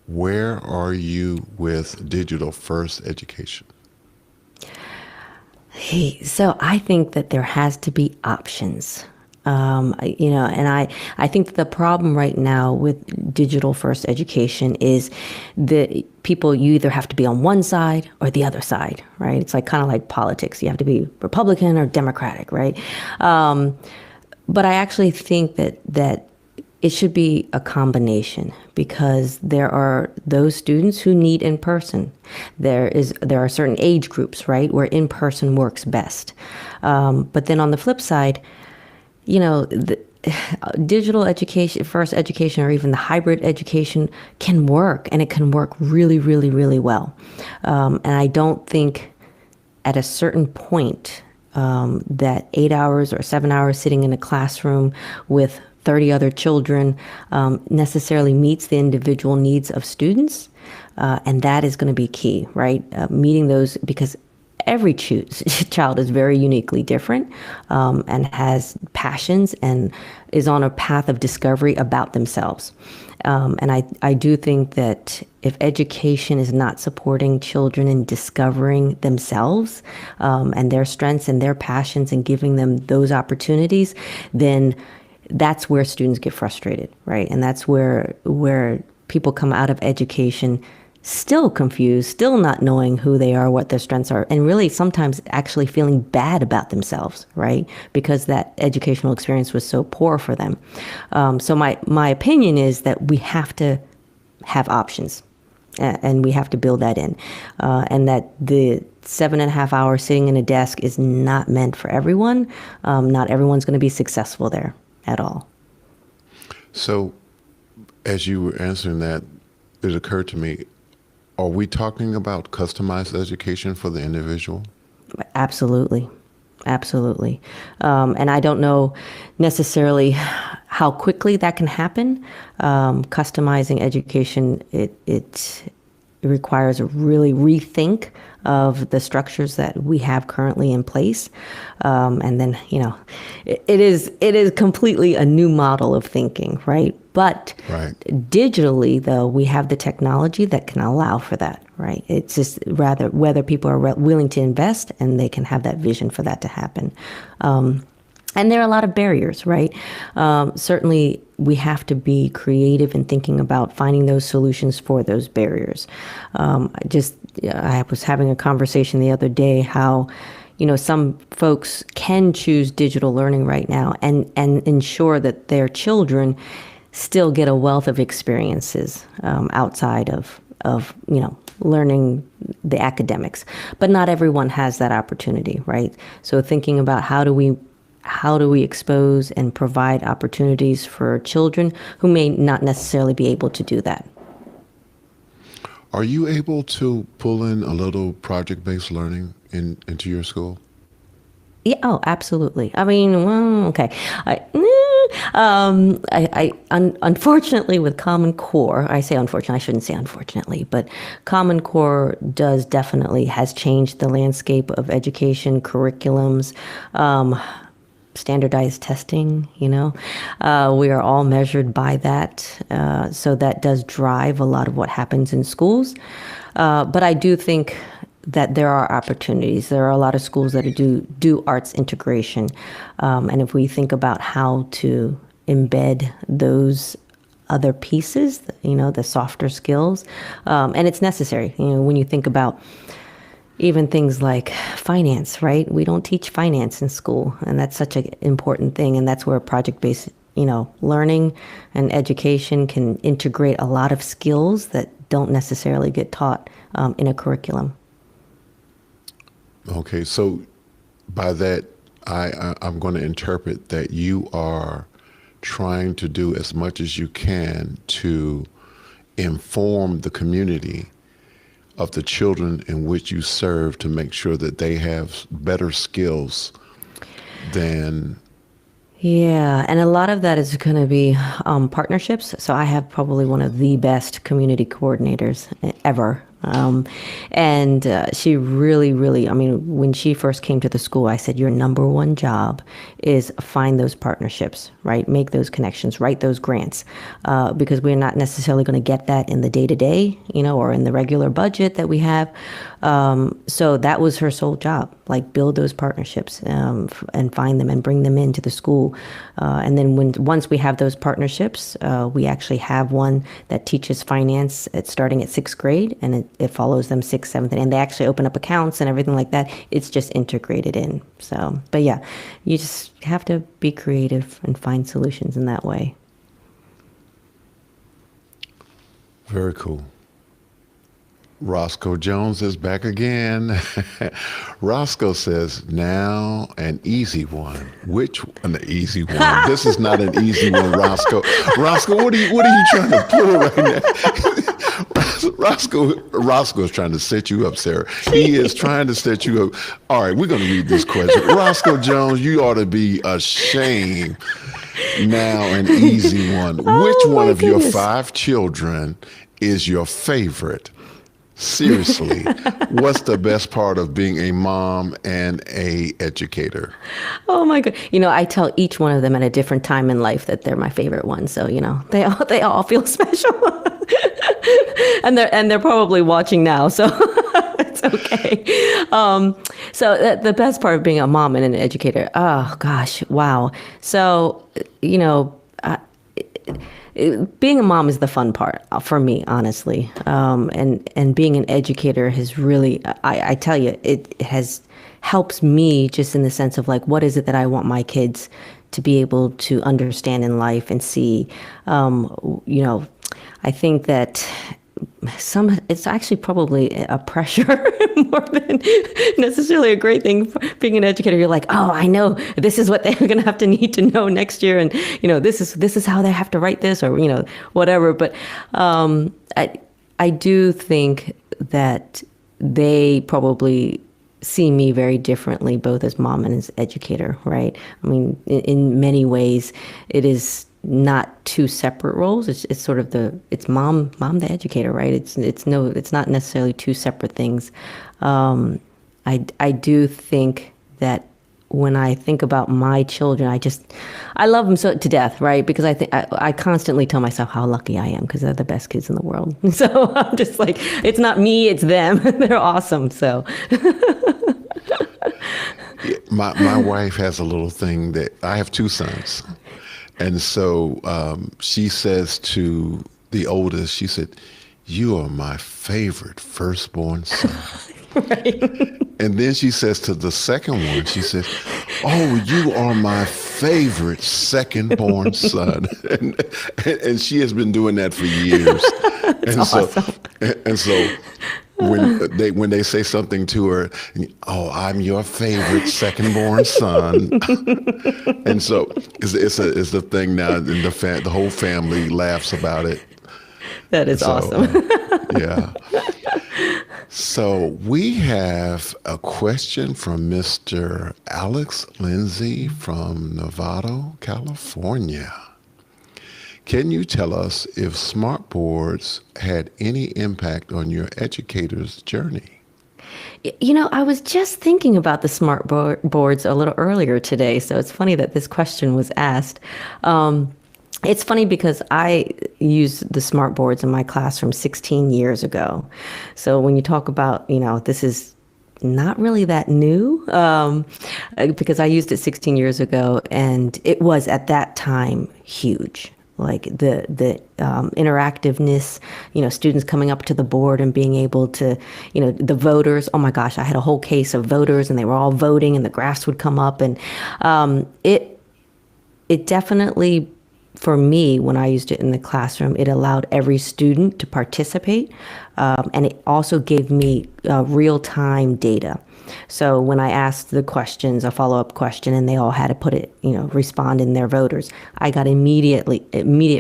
Where are you with digital first education? So I think that there has to be options. And I think that the problem right now with digital first education is that you either have to be on one side or the other side, right? It's kind of like politics. You have to be Republican or Democratic, right? But I actually think that it should be a combination, because there are those students who need in person. There are certain age groups, right, where in person works best. But then on the flip side, the digital education, first education, or even the hybrid education can work, and it can work really, really, really well. And I don't think at a certain point that 8 hours or 7 hours sitting in a classroom with 30 other children necessarily meets the individual needs of students. And that is going to be key, right? Meeting those, because every child is very uniquely different and has passions and is on a path of discovery about themselves. And I do think that if education is not supporting children in discovering themselves and their strengths and their passions and giving them those opportunities, then that's where students get frustrated, right? And that's where people come out of education still confused, still not knowing who they are, what their strengths are, and really sometimes actually feeling bad about themselves, right? Because that educational experience was so poor for them. So my opinion is that we have to have options, and we have to build that in, and that the 7.5 hours sitting in a desk is not meant for everyone. Not everyone's going to be successful there at all. So as you were answering that, it occurred to me, are we talking about customized education for the individual? Absolutely. Absolutely. And I don't know necessarily how quickly that can happen. Customizing education, it requires a really rethink of the structures that we have currently in place. And then, it is completely a new model of thinking, right? But digitally, though, we have the technology that can allow for that, right? It's just rather whether people are willing to invest and they can have that vision for that to happen. And there are a lot of barriers, right? Certainly, we have to be creative in thinking about finding those solutions for those barriers. I was having a conversation the other day how, some folks can choose digital learning right now and ensure that their children still get a wealth of experiences outside of learning the academics. But not everyone has that opportunity, right? So thinking about how do we expose and provide opportunities for children who may not necessarily be able to do that. Are you able to pull in a little project-based learning into your school? Yeah, oh, absolutely. I mean, well, okay. Unfortunately, with Common Core, I say unfortunately, I shouldn't say unfortunately, but Common Core has changed the landscape of education, curriculums, standardized testing, we are all measured by that. So that does drive a lot of what happens in schools. But I do think that there are opportunities. There are a lot of schools that do arts integration. And if we think about how to embed those other pieces, the softer skills, and it's necessary. When you think about even things like finance, right? We don't teach finance in school, and that's such an important thing. And that's where project-based, learning and education can integrate a lot of skills that don't necessarily get taught in a curriculum. Okay, so by that, I'm going to interpret that you are trying to do as much as you can to inform the community of the children in which you serve to make sure that they have better skills than... Yeah, and a lot of that is going to be partnerships. So I have probably one of the best community coordinators ever. And she really, really, I mean, when she first came to the school, I said, your number one job is find those partnerships, right? Make those connections, write those grants, because we're not necessarily going to get that in the day-to-day, or in the regular budget that we have. So that was her sole job, like build those partnerships and find them and bring them into the school. And then once we have those partnerships, we actually have one that teaches finance starting at 6th grade, and it follows them 6th, 7th, and they actually open up accounts and everything like that. It's just integrated in. So, but yeah, you just have to be creative and find solutions in that way. Very cool. Roscoe Jones is back again. Roscoe says, now an easy one. Which an easy one? This is not an easy one, Roscoe. Roscoe, what are you trying to pull right now? Roscoe is trying to set you up, Sarah. He is trying to set you up. All right, we're going to read this question. Roscoe Jones, you ought to be ashamed. Now an easy one. Which one of your 5 children is your favorite? Seriously, what's the best part of being a mom and a educator? Oh my God. I tell each one of them at a different time in life that they're my favorite one. So, they all feel special. and they're probably watching now. So it's okay. So the best part of being a mom and an educator, oh gosh, wow. So, being a mom is the fun part for me, honestly. And being an educator has really, I tell you, it has helps me just in the sense of like, what is it that I want my kids to be able to understand in life and see? I think that it's actually probably a pressure more than necessarily a great thing. Being an educator, you're like, oh, I know this is what they're going to have to need to know next year, and this is how they have to write this, or whatever. But I do think that they probably see me very differently, both as mom and as educator, right? I mean, in many ways, it is not 2 separate roles. It's sort of it's mom the educator, right? It's not necessarily 2 separate things. I do think that when I think about my children, I love them to death, right? Because I constantly tell myself how lucky I am because they're the best kids in the world. So I'm just like, it's not me, it's them. They're awesome. So. My wife has a little thing that I have 2 sons. And so she says to the oldest, she said, you are my favorite firstborn son. Right. And then she says to the second one, she says, oh, you are my favorite second-born son. And she has been doing that for years. That's awesome. So when they say something to her, oh, I'm your favorite second-born son. And so it's a thing now, and the whole family laughs about it. That is awesome. Yeah. So we have a question from Mr. Alex Lindsay from Novato, California. Can you tell us if smartboards had any impact on your educator's journey? I was just thinking about the boards a little earlier today, so it's funny that this question was asked. It's funny because I used the smart boards in my classroom 16 years ago. So when you talk about, this is not really that new, because I used it 16 years ago, and it was at that time huge. Like the interactiveness, students coming up to the board and being able to, the voters. Oh my gosh, I had a whole case of voters, and they were all voting, and the graphs would come up, and it definitely, for me, when I used it in the classroom, it allowed every student to participate, and it also gave me real-time data. So when I asked the questions, a follow-up question, and they all had to put it, respond in their voters, I got immediate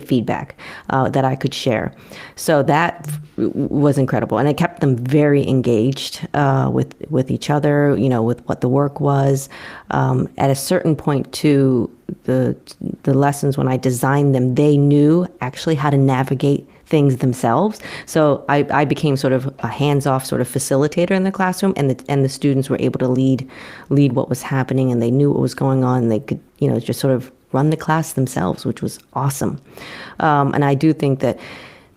feedback that I could share. So that was incredible, and it kept them very engaged with each other, with what the work was. At a certain point, too, the lessons, when I designed them, they knew actually how to navigate things themselves. So I became sort of a hands-off sort of facilitator in the classroom, and the students were able to lead what was happening, and they knew what was going on, and they could, just sort of run the class themselves, which was awesome. And I do think that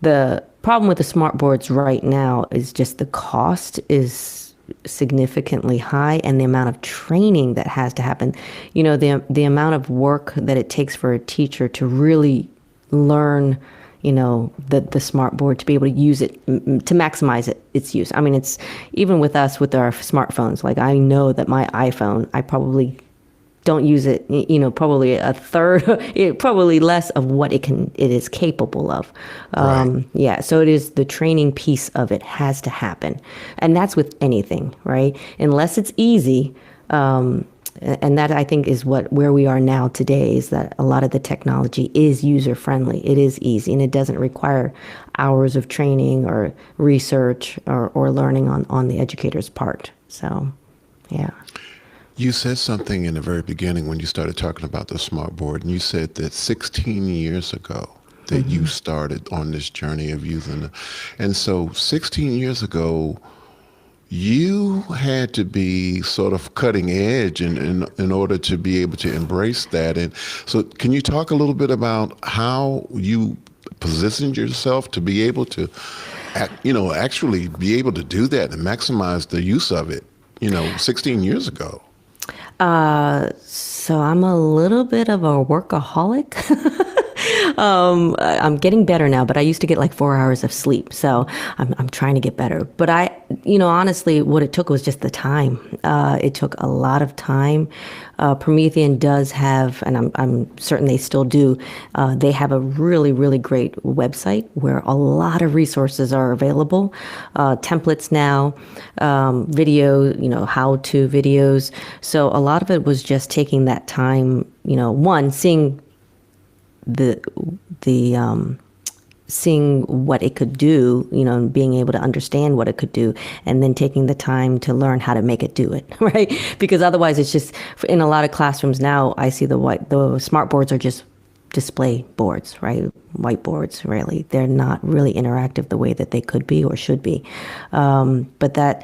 the problem with the smart boards right now is just the cost is significantly high, and the amount of training that has to happen. The amount of work that it takes for a teacher to really learn the smart board, to be able to use it, to maximize its use. I mean, it's even with us with our smartphones. Like, I know that my iPhone, I probably don't use it, probably a third, probably less of what it is capable of. Right. Yeah. So it is, the training piece of it has to happen. And that's with anything, right? Unless it's easy, and that, I think, is where we are now today, is that a lot of the technology is user-friendly. It is easy, and it doesn't require hours of training or research or learning on the educator's part. So, yeah. You said something in the very beginning when you started talking about the smart board, and you said that 16 years ago that you started on this journey of using it. And so 16 years ago, you had to be sort of cutting edge in order to be able to embrace that. And so can you talk a little bit about how you positioned yourself to be able to, actually be able to do that and maximize the use of it, 16 years ago? So I'm a little bit of a workaholic. I'm getting better now, but I used to get like 4 hours of sleep. So I'm trying to get better. But honestly, what it took was just the time. It took a lot of time. Promethean does have, and I'm certain they still do, they have a really, really great website where a lot of resources are available. Templates now, video, how-to videos. So a lot of it was just taking that time, one, seeing seeing what it could do, and being able to understand what it could do, and then taking the time to learn how to make it do it, right? Because otherwise, it's just, in a lot of classrooms now, I see the smart boards are just display boards, right? Whiteboards, really. They're not really interactive the way that they could be or should be. But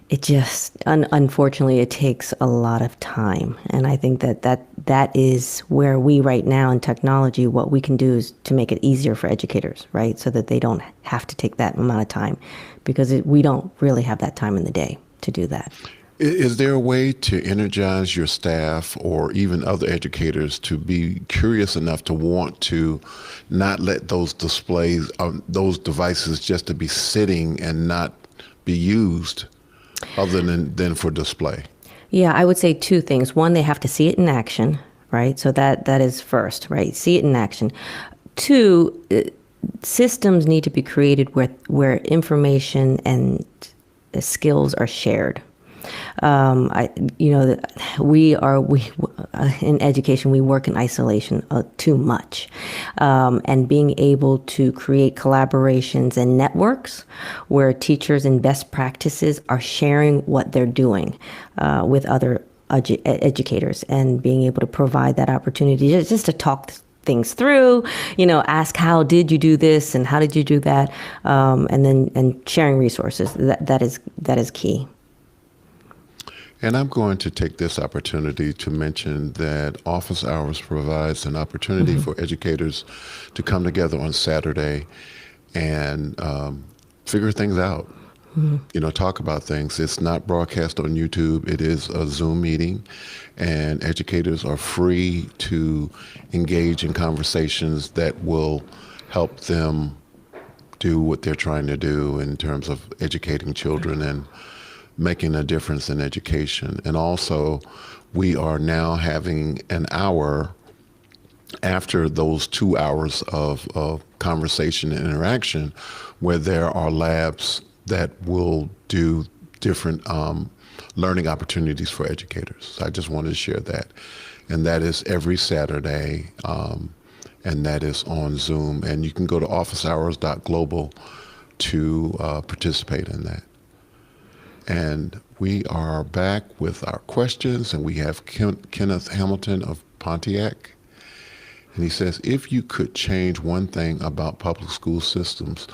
it just, unfortunately, it takes a lot of time. And I think that is where we right now in technology, what we can do is to make it easier for educators, right? So that they don't have to take that amount of time, because we don't really have that time in the day to do that. Is there a way to energize your staff or even other educators to be curious enough to want to not let those displays, those devices just to be sitting and not be used other than for display? Yeah, I would say two things. One, they have to see it in action, right? So that is first, right? See it in action. Two, systems need to be created where information and skills are shared. I in education, we work in isolation too much. And being able to create collaborations and networks where teachers and best practices are sharing what they're doing with other educators, and being able to provide that opportunity just to talk things through, ask how did you do this and how did you do that, and sharing resources. That is key. And I'm going to take this opportunity to mention that office hours provides an opportunity for educators to come together on Saturday and figure things out. Talk about things. It's not broadcast on YouTube. It is a Zoom meeting, and educators are free to engage in conversations that will help them do what they're trying to do in terms of educating children and making a difference in education. And also, we are now having an hour after those 2 hours of conversation and interaction where there are labs that will do different learning opportunities for educators. So I just wanted to share that. And that is every Saturday, and that is on Zoom. And you can go to officehours.global to participate in that. And we are back with our questions, and we have Kenneth Hamilton of Pontiac. And he says, if you could change one thing about public school systems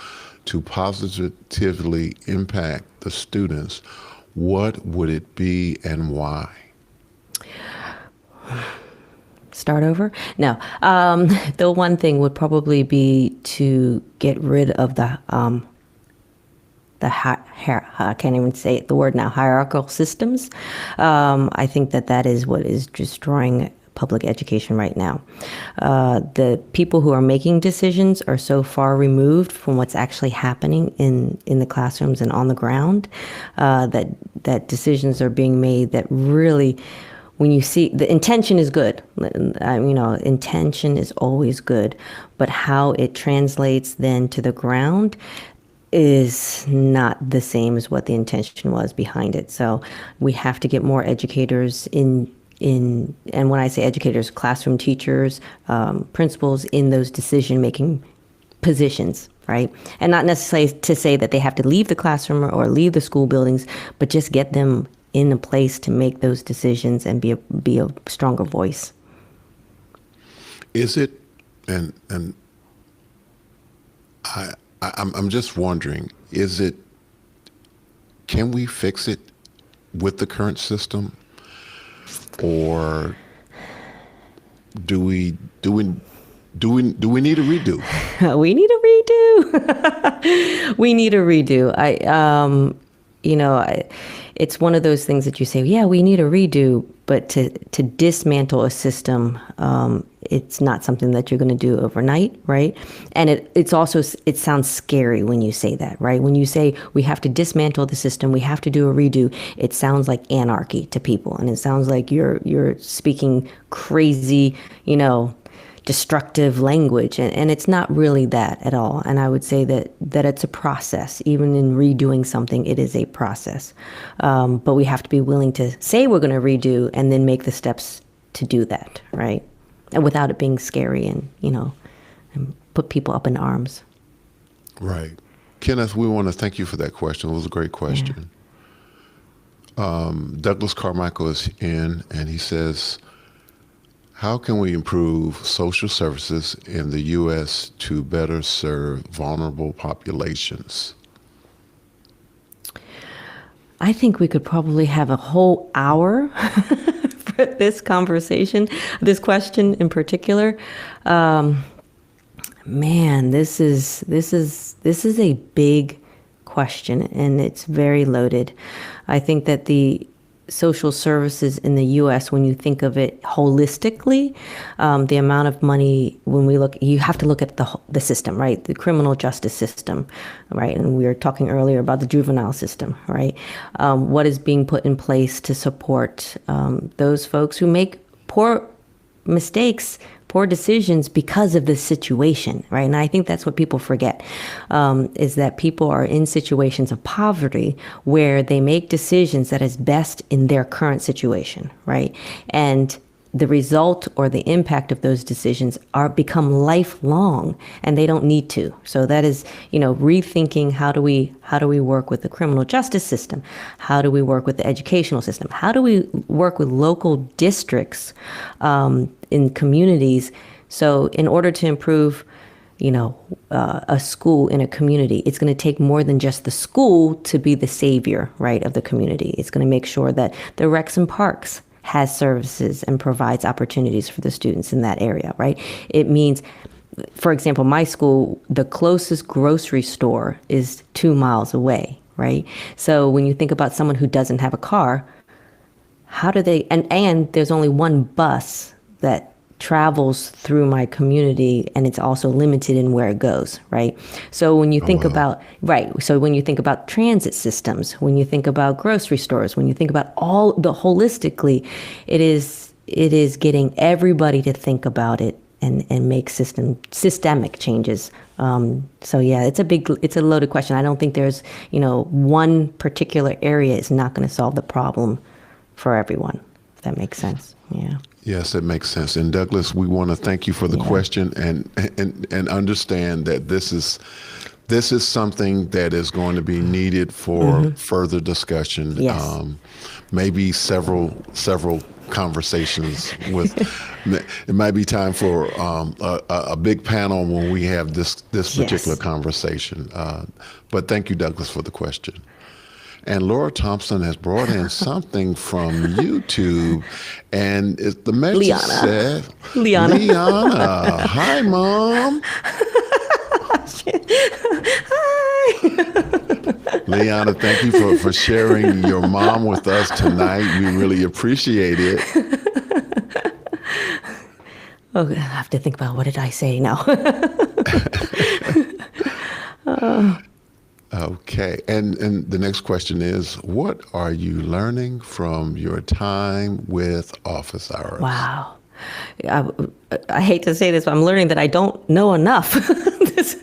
to positively impact the students, what would it be and why? Start over? No. The one thing would probably be to get rid of I can't even say the word now, hierarchical systems. I think that is what is destroying public education right now. The people who are making decisions are so far removed from what's actually happening in the classrooms and on the ground, that decisions are being made that really, when you see, the intention is good. Intention is always good, but how it translates then to the ground is not the same as what the intention was behind it. So we have to get more educators in, and when I say educators, classroom teachers, principals in those decision-making positions, right? And not necessarily to say that they have to leave the classroom or leave the school buildings, but just get them in a place to make those decisions and be a stronger voice. Is it, and I'm just wondering, can we fix it with the current system, or do we need a redo? We need a redo. We need a redo. It's one of those things that you say, yeah, we need a redo, but to dismantle a system, it's not something that you're going to do overnight, right? And it sounds scary when you say that, right? When you say we have to dismantle the system, we have to do a redo, it sounds like anarchy to people, and it sounds like you're speaking crazy, destructive language, and it's not really that at all. And I would say that it's a process. Even in redoing something, it is a process. But we have to be willing to say we're going to redo and then make the steps to do that, right? And without it being scary and put people up in arms. Right. Kenneth, we want to thank you for that question. It was a great question. Yeah. Douglas Carmichael is in, and he says, how can we improve social services in the U.S. to better serve vulnerable populations? I think we could probably have a whole hour for this conversation, this question in particular. Man, this is a big question, and it's very loaded. I think that the social services in the U.S., when you think of it holistically, the amount of money, when we look, you have to look at the system, right? The criminal justice system, right? And we were talking earlier about the juvenile system, right? What is being put in place to support those folks who make poor mistakes, poor decisions because of the situation, right? And I think that's what people forget, is that people are in situations of poverty where they make decisions that is best in their current situation, right? And the result or the impact of those decisions become lifelong, and they don't need to. So that is, rethinking how do we work with the criminal justice system? How do we work with the educational system? How do we work with local districts in communities? So in order to improve a school in a community, it's going to take more than just the school to be the savior, right, of the community. It's going to make sure that the Recs and Parks has services and provides opportunities for the students in that area, right? It means, for example, my school, the closest grocery store is 2 miles away, right? So when you think about someone who doesn't have a car, how do they, and there's only one bus that travels through my community, and it's also limited in where it goes, right? So when you think about, so when you think about transit systems, when you think about grocery stores, when you think about all the holistically, it is getting everybody to think about it and make systemic changes. So yeah, it's a loaded question. I don't think there's, one particular area is not going to solve the problem for everyone, if that makes sense. Yeah. Yes, it makes sense. And Douglas, we want to thank you for the question and understand that this is something that is going to be needed for further discussion. Yes. Maybe several conversations with. It might be time for a big panel when we have this particular conversation. But thank you, Douglas, for the question. And Laura Thompson has brought in something from YouTube, and the message said, Liahna, hi, Mom. Hi. Liahna, thank you for sharing your mom with us tonight. We really appreciate it. Oh, I have to think about what did I say now. Okay, and the next question is, what are you learning from your time with office hours? Wow. I hate to say this, but I'm learning that I don't know enough.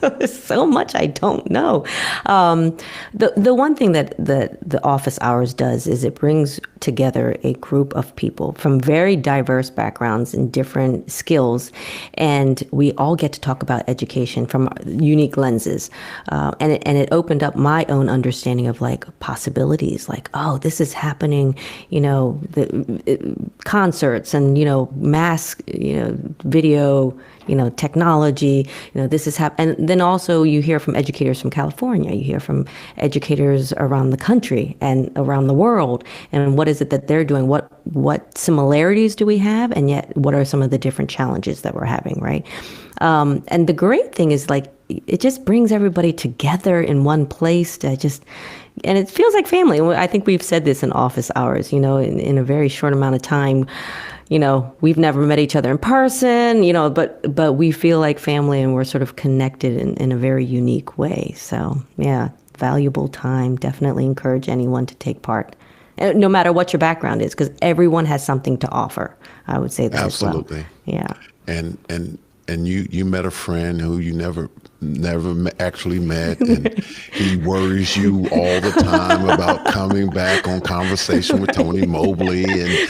There's so much I don't know. The one thing that the office hours does is it brings together a group of people from very diverse backgrounds and different skills, and we all get to talk about education from unique lenses. And it opened up my own understanding of possibilities, oh, this is happening, the concerts and mass video, technology, this is happening. And then also you hear from educators from California, you hear from educators around the country and around the world, and what is it that they're doing? What similarities do we have? And yet what are some of the different challenges that we're having, right? And the great thing is it just brings everybody together in one place and it feels like family. I think we've said this in office hours, in a very short amount of time. We've never met each other in person, but we feel like family, and we're sort of connected in a very unique way. So yeah, valuable time. Definitely encourage anyone to take part, no matter what your background is, because everyone has something to offer. I would say that Absolutely. As well. Yeah. And you met a friend who you never actually met, and he worries you all the time about coming back on Conversation with Tony Mobley, and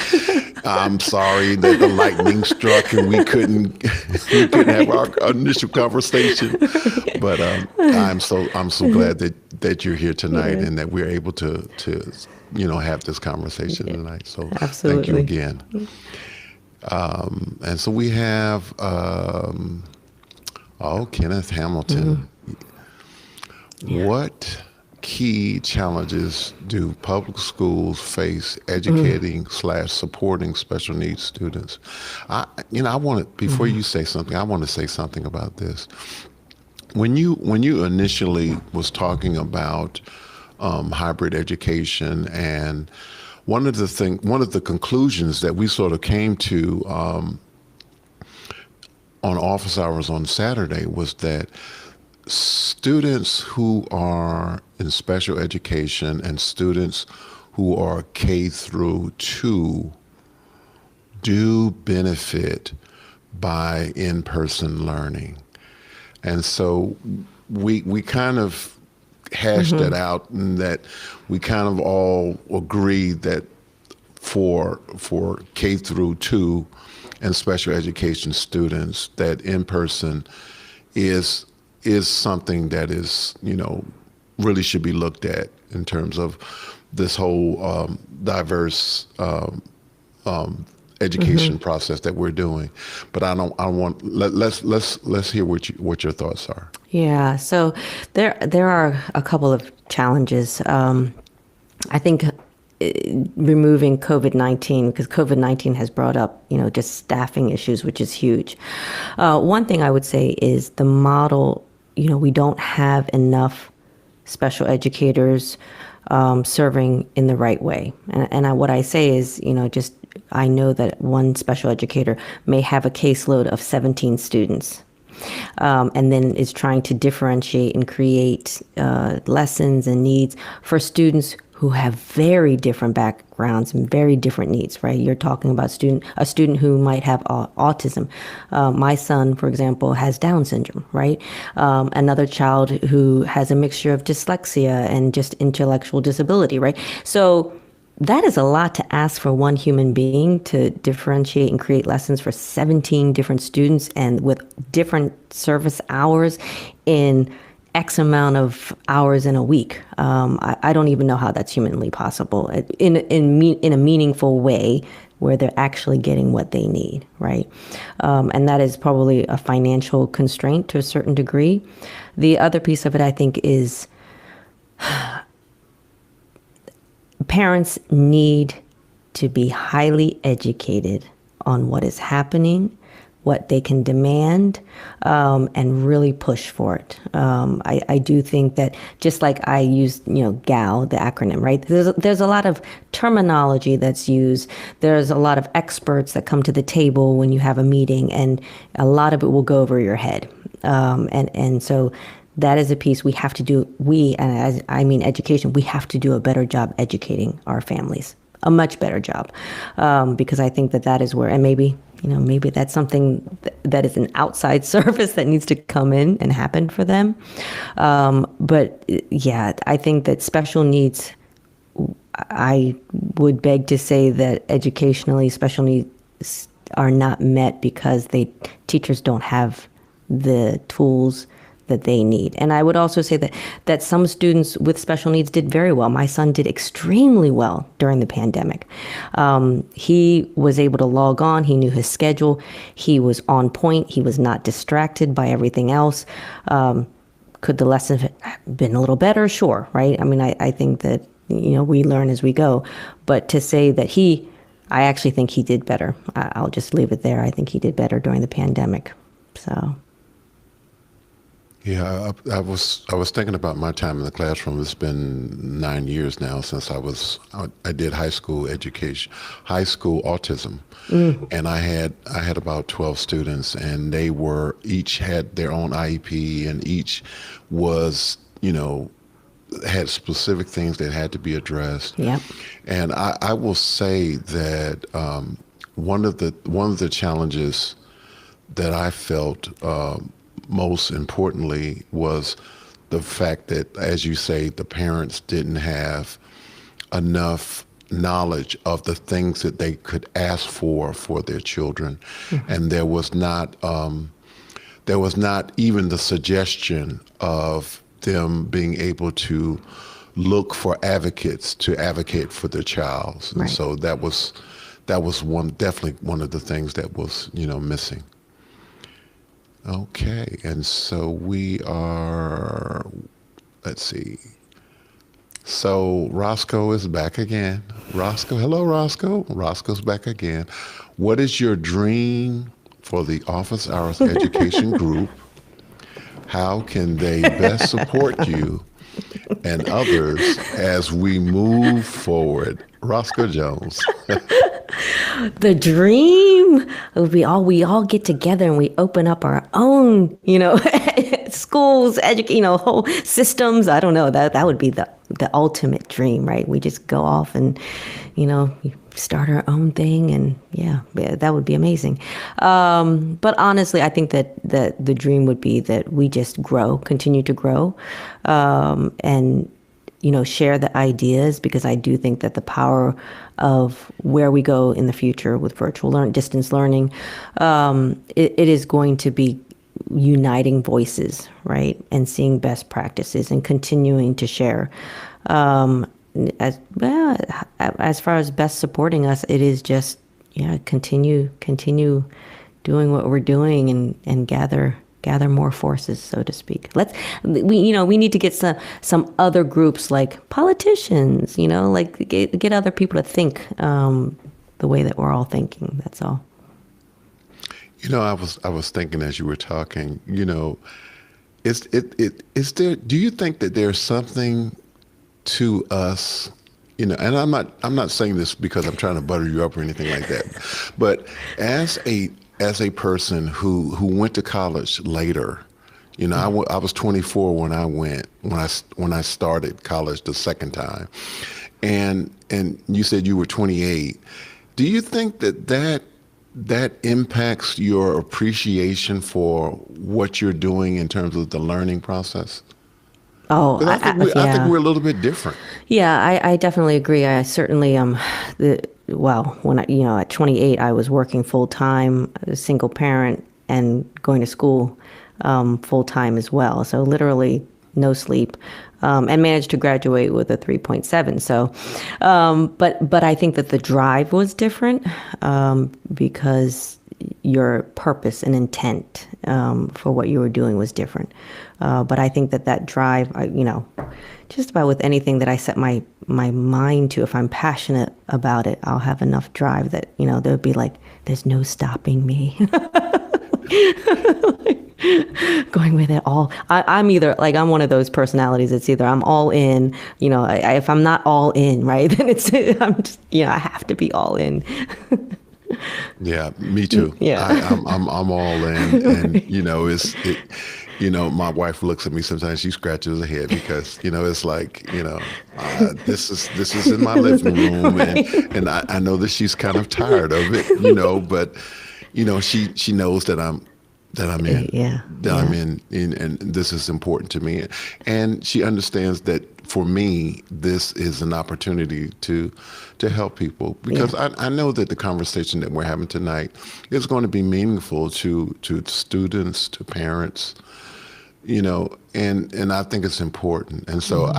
I'm sorry that the lightning struck and we couldn't have our initial conversation. But I'm so glad that you're here tonight and that we're able to have this conversation tonight. So Absolutely. Thank you again. And so we have Kenneth Hamilton. Yeah. What key challenges do public schools face educating / supporting special needs students? I want to, before you say something, I want to say something about this. When you initially was talking about hybrid education, and one of the conclusions that we sort of came to on office hours on Saturday was that students who are in special education and students who are K through 2 do benefit by in-person learning. And so we kind of hashed that out, and that we kind of all agreed that for K through 2, and special education students, that in person is something that is, really should be looked at in terms of this whole diverse education process that we're doing. But let's hear what your thoughts are. Yeah, so there are a couple of challenges. I think removing COVID-19, because COVID-19 has brought up, just staffing issues, which is huge. One thing I would say is the model, we don't have enough special educators serving in the right way. And what I say is, I know that one special educator may have a caseload of 17 students. And then is trying to differentiate and create lessons and needs for students who have very different backgrounds and very different needs, right? You're talking about a student who might have autism. My son, for example, has Down syndrome, right? Another child who has a mixture of dyslexia and just intellectual disability, right? So that is a lot to ask for one human being to differentiate and create lessons for 17 different students and with different service hours in X amount of hours in a week. I don't even know how that's humanly possible in a meaningful way where they're actually getting what they need, right? And that is probably a financial constraint to a certain degree. The other piece of it, I think, is parents need to be highly educated on what is happening, what they can demand, and really push for it. I do think that just like I used, GAL, the acronym, right? There's a lot of terminology that's used. There's a lot of experts that come to the table when you have a meeting, and a lot of it will go over your head. And so that is a piece we have to do. And as I mean education, we have to do a better job educating our families, a much better job, because I think that is where, and maybe that's something that is an outside service that needs to come in and happen for them. But yeah, I think that special needs, I would beg to say that educationally special needs are not met because teachers don't have the tools that they need. And I would also say that some students with special needs did very well. My son did extremely well during the pandemic. He was able to log on. He knew his schedule. He was on point. He was not distracted by everything else. Could the lesson have been a little better? Sure, right? I mean, I think that, we learn as we go. But to say that I actually think he did better. I'll just leave it there. I think he did better during the pandemic. So. Yeah, I was thinking about my time in the classroom. It's been 9 years now since I did high school education, high school autism, and I had about 12 students, and they each had their own IEP, and each was had specific things that had to be addressed. Yeah, and I will say that one of the challenges that I felt most importantly was the fact that, as you say, the parents didn't have enough knowledge of the things that they could ask for their children. And there was not even the suggestion of them being able to look for advocates to advocate for their child. And so that was definitely one of the things that was missing. Okay, and so we are, let's see. So Roscoe is back again. Roscoe, hello, Roscoe. Roscoe's back again. What is your dream for the Office Hours Education Group? How can they best support you and others as we move forward? Roscoe Jones. The dream would be we all get together and we open up our own, schools, whole systems. I don't know, that would be the ultimate dream, right? We just go off and, start our own thing, and yeah, that would be amazing. But honestly, I think that the dream would be that we just continue to grow, and share the ideas, because I do think that the power of where we go in the future with distance learning, it is going to be uniting voices, right? And seeing best practices and continuing to share. As well, as far as best supporting us, it is just, continue doing what we're doing and gather more forces, so to speak. We need to get some other groups like politicians, like get other people to think the way that we're all thinking. That's all. I was thinking as you were talking, is there, do you think that there's something to us, and I'm not saying this because I'm trying to butter you up or anything like that, but as a person who went to college later, I was 24 when I started college the second time, and you said you were 28. Do you think that impacts your appreciation for what you're doing in terms of the learning process? Oh, I think we're a little bit different. Yeah, I definitely agree. I certainly when at 28, I was working full time, a single parent, and going to school full time as well. So literally no sleep, and managed to graduate with a 3.7. So, but I think that the drive was different because your purpose and intent for what you were doing was different. But I think that drive, just about with anything that I set my mind to, if I'm passionate about it, I'll have enough drive that, there'll be like, there's no stopping me. Going with it all. I'm either like, I'm one of those personalities. It's either I'm all in, if I'm not all in, right, then I'm just, I have to be all in. Yeah, me too. Yeah. I'm all in, and my wife looks at me sometimes. She scratches her head because it's like this is in my living room, and I know that she's kind of tired of it, but she knows that I'm in, and this is important to me, and she understands that for me this is an opportunity to help people, because I know that the conversation that we're having tonight is going to be meaningful to students, to parents, and I think it's important. And so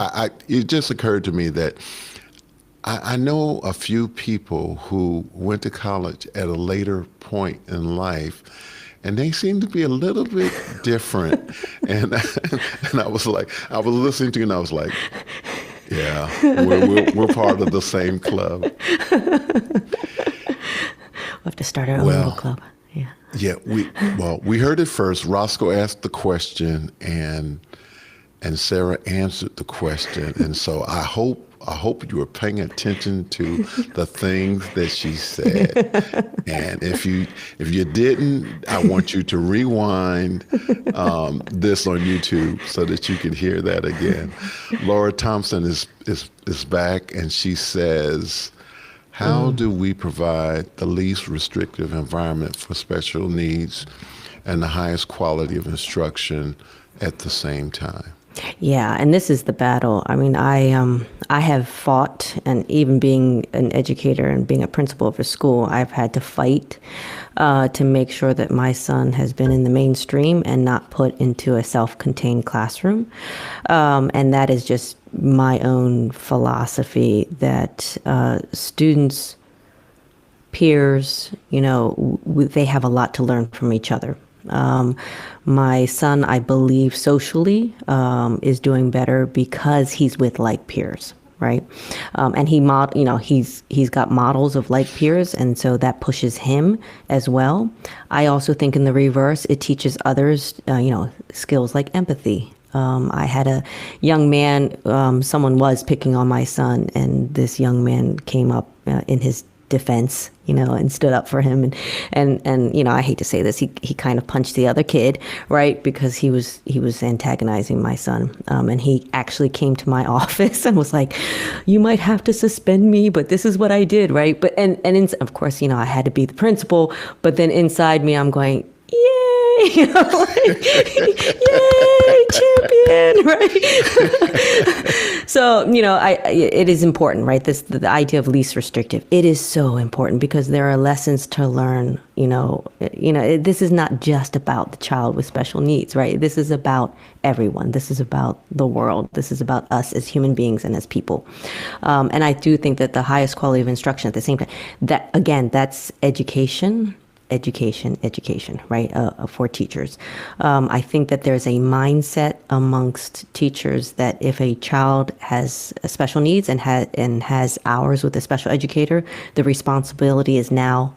it just occurred to me that I know a few people who went to college at a later point in life, and they seem to be a little bit different. and I was listening to you, and I was like, yeah, we're part of the same club. We'll have to start our own little club. Yeah. Yeah, we heard it first. Roscoe asked the question, and Cera answered the question, and so I hope you were paying attention to the things that she said. And if you didn't, I want you to rewind this on YouTube so that you can hear that again. Laura Thompson is back, and she says, how do we provide the least restrictive environment for special needs and the highest quality of instruction at the same time? Yeah, and this is the battle. I mean, I have fought, and even being an educator and being a principal of a school, I've had to fight to make sure that my son has been in the mainstream and not put into a self-contained classroom. And that is just my own philosophy that students, peers, they have a lot to learn from each other. My son, I believe, socially is doing better because he's with like peers, right? And he's got models of like peers, and so that pushes him as well. I also think in the reverse, it teaches others, skills like empathy. I had a young man, someone was picking on my son, and this young man came up in his defense, and stood up for him. And I hate to say this, he kind of punched the other kid, right? Because he was antagonizing my son. And he actually came to my office and was like, you might have to suspend me, but this is what I did, right? But, of course, I had to be the principal, but then inside me, I'm going, yay, You know, like, yay, champion, right? So, it is important, right? The idea of least restrictive. It is so important because there are lessons to learn. This is not just about the child with special needs, right? This is about everyone. This is about the world. This is about us as human beings and as people. And I do think that the highest quality of instruction at the same time, that again, that's education, right, for teachers. I think that there's a mindset amongst teachers that if a child has special needs and has hours with a special educator, the responsibility is now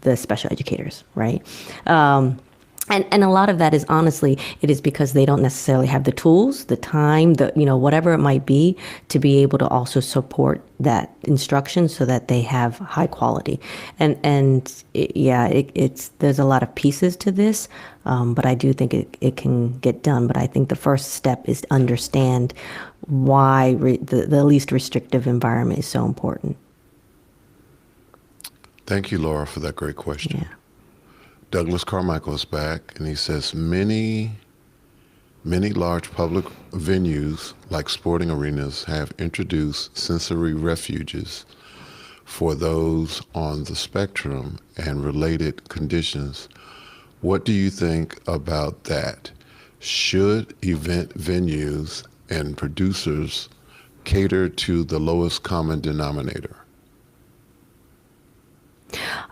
the special educators, right? And a lot of that is honestly, it is because they don't necessarily have the tools, the time, whatever it might be, to be able to also support that instruction so that they have high quality. It's there's a lot of pieces to this, but I do think it can get done. But I think the first step is to understand why the least restrictive environment is so important. Thank you, Laura, for that great question. Yeah. Douglas Carmichael is back, and he says many large public venues like sporting arenas have introduced sensory refuges for those on the spectrum and related conditions. What do you think about that? Should event venues and producers cater to the lowest common denominator?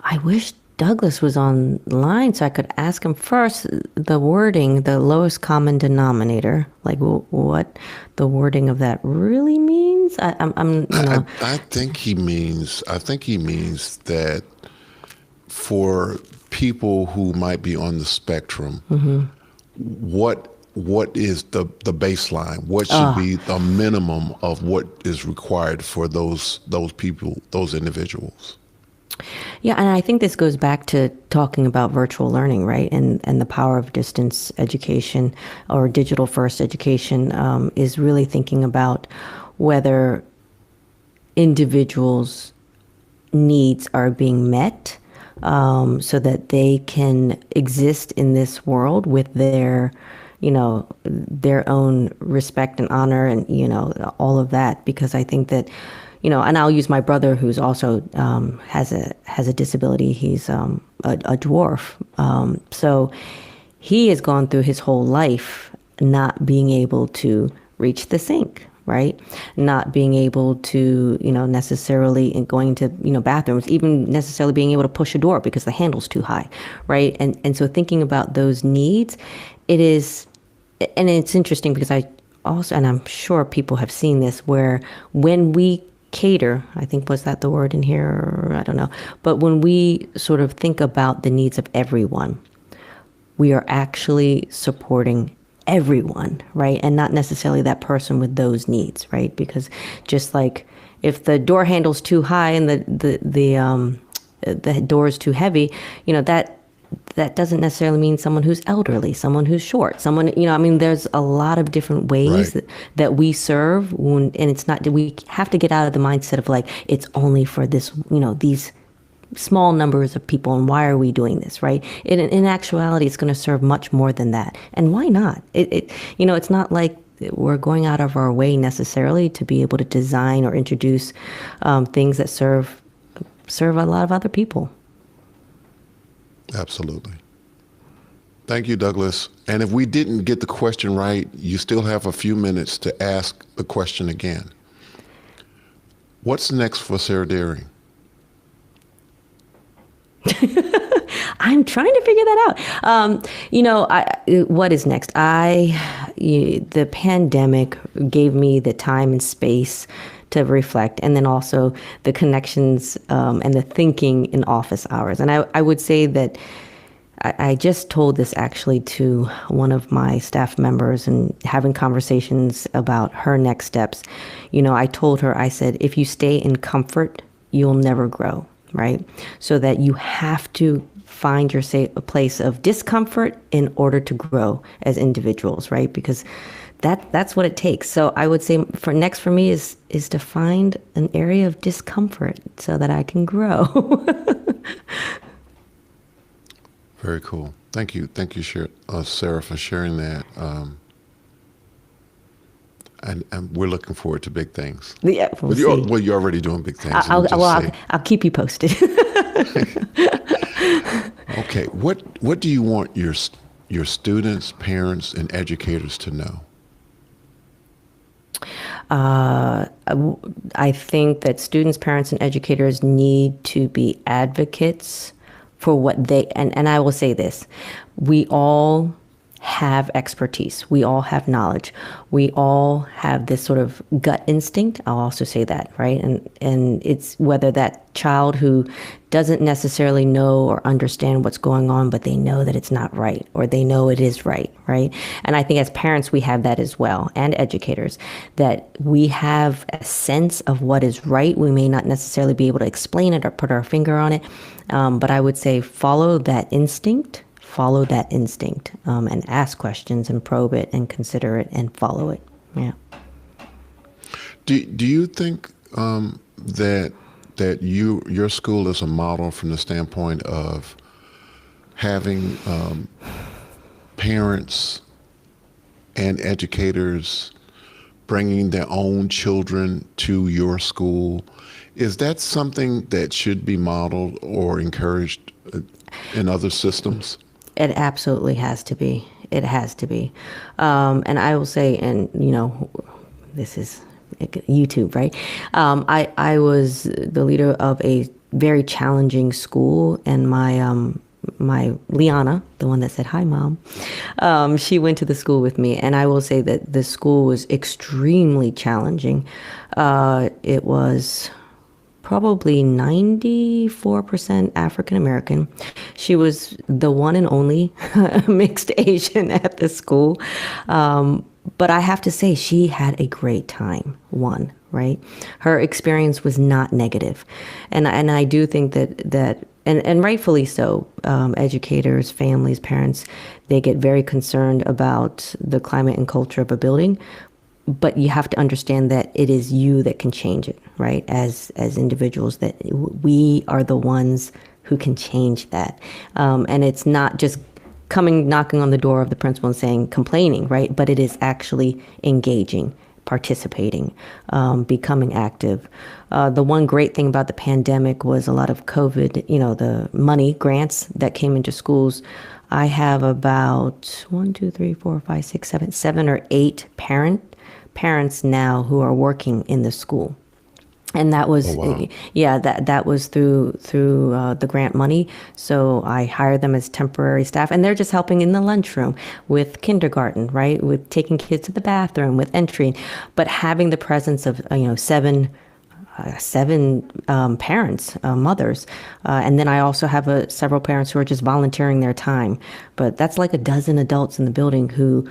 I wish Douglas was online so I could ask him first the wording, the lowest common denominator, like what the wording of that really means. I think he means that for people who might be on the spectrum, mm-hmm. what is the baseline? What should be the minimum of what is required for those people, those individuals? Yeah, and I think this goes back to talking about virtual learning, right? And the power of distance education or digital first education is really thinking about whether individuals' needs are being met so that they can exist in this world with their own respect and honor and, all of that. Because I think that, and I'll use my brother who's also has a disability. He's a dwarf. So he has gone through his whole life not being able to reach the sink, right? Not being able to, necessarily going to, bathrooms, even necessarily being able to push a door because the handle's too high, right? And so thinking about those needs, it's interesting because I also, and I'm sure people have seen this, where when we cater, I think, was that the word in here? Or I don't know. But when we sort of think about the needs of everyone, we are actually supporting everyone, right? And not necessarily that person with those needs, right? Because just like if the door handle's too high and the door is too heavy, that doesn't necessarily mean someone who's elderly, someone who's short, someone, there's a lot of different ways that we serve and it's not, we have to get out of the mindset of like, it's only for this, these small numbers of people and why are we doing this, right? In actuality, it's going to serve much more than that. And why not? It's not like we're going out of our way necessarily to be able to design or introduce things that serve a lot of other people. Absolutely. Thank you, Douglas. And if we didn't get the question right, you still have a few minutes to ask the question again. What's next for Cera Doering? I'm trying to figure that out. What is next? The pandemic gave me the time and space to reflect, and then also the connections and the thinking in office hours. And I would say that I just told this actually to one of my staff members and having conversations about her next steps. I told her, I said, if you stay in comfort, you'll never grow, right? So that you have to find a place of discomfort in order to grow as individuals, right? Because that's what it takes. So I would say next for me is to find an area of discomfort so that I can grow. Very cool. Thank you. Thank you, Sarah, for sharing that. And we're looking forward to big things. Yeah, we'll see. You're already doing big things. I'll keep you posted. Okay. What do you want your students, parents, and educators to know? I think that students, parents, and educators need to be advocates for what and I will say this, we all have expertise. We all have knowledge. We all have this sort of gut instinct. I'll also say that, right? And it's whether that child who doesn't necessarily know or understand what's going on, but they know that it's not right, or they know it is right, right? And I think as parents, we have that as well, and educators, that we have a sense of what is right. We may not necessarily be able to explain it or put our finger on it, but I would say follow that instinct and ask questions and probe it and consider it and follow it. Yeah. Do you think that your school is a model from the standpoint of having parents and educators bringing their own children to your school? Is that something that should be modeled or encouraged in other systems? It absolutely has to be. It has to be. And I will say, and this is YouTube, right? I was the leader of a very challenging school, and my Liahna, the one that said, "Hi, Mom," she went to the school with me, and I will say that the school was extremely challenging. It was probably 94% African American. She was the one and only mixed Asian at the school. But I have to say, she had a great time, right? Her experience was not negative. And I do think that and rightfully so, educators, families, parents, they get very concerned about the climate and culture of a building. But you have to understand that it is you that can change it, right? As individuals, that we are the ones who can change that. And it's not just knocking on the door of the principal and saying, complaining, right? But it is actually engaging, participating, becoming active. The one great thing about the pandemic was a lot of COVID, the money grants that came into schools. I have about 7 or 8 parents now who are working in the school. And that was, that was through the grant money. So I hire them as temporary staff, and they're just helping in the lunchroom with kindergarten, right? With taking kids to the bathroom, with entry, but having the presence of, 7 parents, mothers. And then I also have several parents who are just volunteering their time. But that's like a dozen adults in the building who,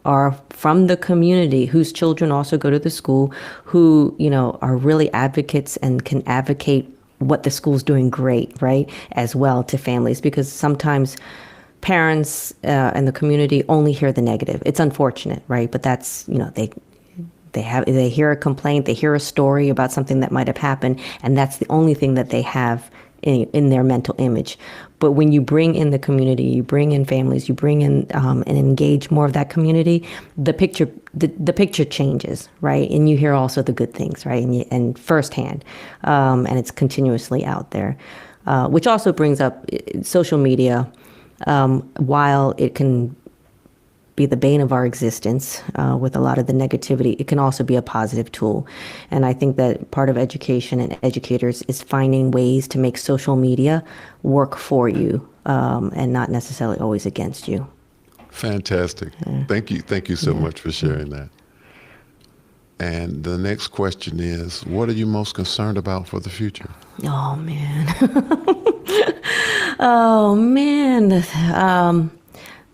are from the community, whose children also go to the school, who, are really advocates and can advocate what the school's doing great, right, as well to families. Because sometimes parents and the community only hear the negative. It's unfortunate, right? But that's, they hear a complaint, they hear a story about something that might have happened, and that's the only thing that they have in their mental image. But when you bring in the community, you bring in families, you bring in and engage more of that community, the picture changes, right? And you hear also the good things, right? And firsthand, and it's continuously out there, which also brings up social media. While it can be the bane of our existence with a lot of the negativity, it can also be a positive tool. And I think that part of education and educators is finding ways to make social media work for you and not necessarily always against you. Fantastic. Yeah. Thank you so much for sharing that. And the next question is, what are you most concerned about for the future? Oh, man. Oh, man.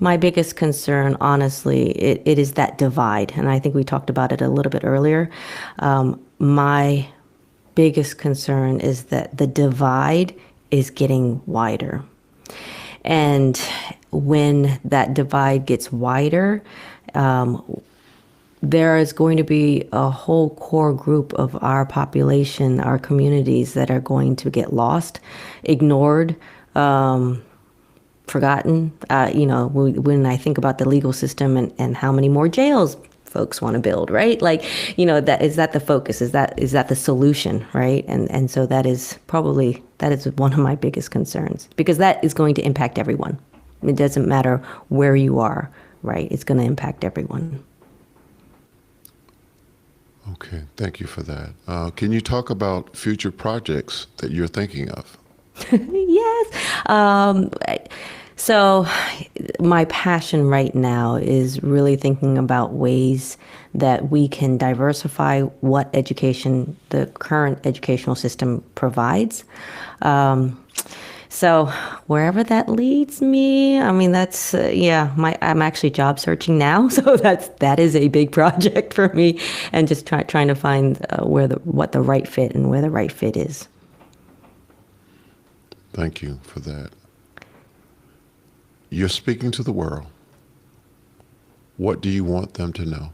My biggest concern, honestly, it is that divide. And I think we talked about it a little bit earlier. My biggest concern is that the divide is getting wider. And when that divide gets wider, there is going to be a whole core group of our population, our communities, that are going to get lost, ignored, forgotten. When I think about the legal system and how many more jails folks want to build, right? Like, that the focus? Is that the solution, right? And so that is one of my biggest concerns, because that is going to impact everyone. It doesn't matter where you are, right? It's going to impact everyone. Okay, thank you for that. Can you talk about future projects that you're thinking of? Yes. So my passion right now is really thinking about ways that we can diversify what education, the current educational system provides. So wherever that leads me, I mean, that's, I'm actually job searching now. So that is a big project for me, and just trying to find what the right fit and where the right fit is. Thank you for that. You're speaking to the world. What do you want them to know?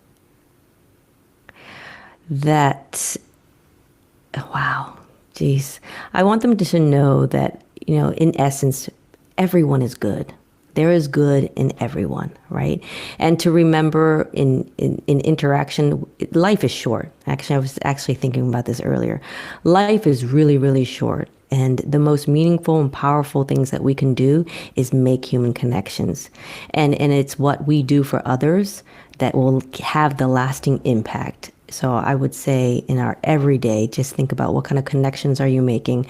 Wow, geez. I want them to know that, in essence, everyone is good. There is good in everyone, right? And to remember in interaction, life is short. Actually, I was thinking about this earlier. Life is really, really short. And the most meaningful and powerful things that we can do is make human connections. And it's what we do for others that will have the lasting impact. So I would say in our everyday, just think about what kind of connections are you making?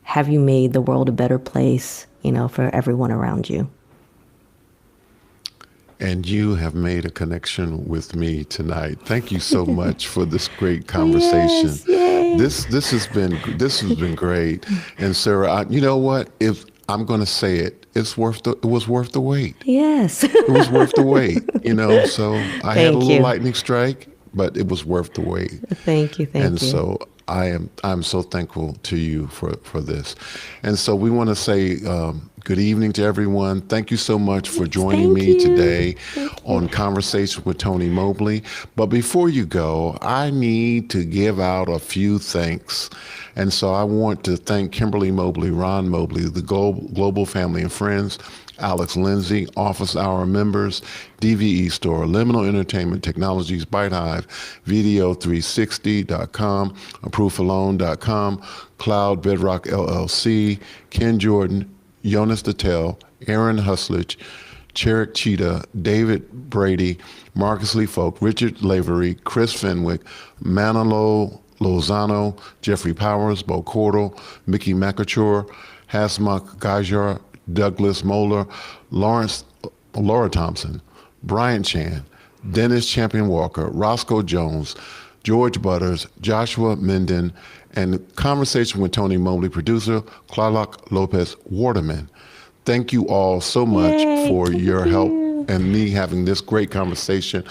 Have you made the world a better place, for everyone around you? And you have made a connection with me tonight. Thank you so much for this great conversation. Yes, yay. This has been great. And Cera, you know what? If I'm going to say it, it was worth the wait. Yes. It was worth the wait. So I had a little you. lightning strike, but it was worth the wait. Thank you. And so I'm so thankful to you for this. And so we want to say good evening to everyone. Thank you so much for joining me today on Conversation with Tony Mobley. But before you go, I need to give out a few thanks. And so I want to thank Kimberly Mobley, Ron Mobley, the Global Family and Friends, Alex Lindsay, Office Hour members, DVE Store, Liminal Entertainment Technologies, Byte Hive, Video360.com, ApproveForLoan.com, Cloud Bedrock LLC, Ken Jordan, Jonas Dattel, Aaron Husledge, Cherrick Cheetah, David Brady, Marcus Lee Folk, Richard Lavery, Chris Fenwick, Manolo Lozano, Jeffrey Powers, Bo Cordell, Mickey McAture, Hasmak Gajar, Douglas Moeller, Laura Thompson, Brian Chan, Dennis Champion Walker, Roscoe Jones, George Butters, Joshua Minden, and Conversation with Tony Mobley producer, Clarlock Lopez Waterman. Thank you all so much for your help and me having this great conversation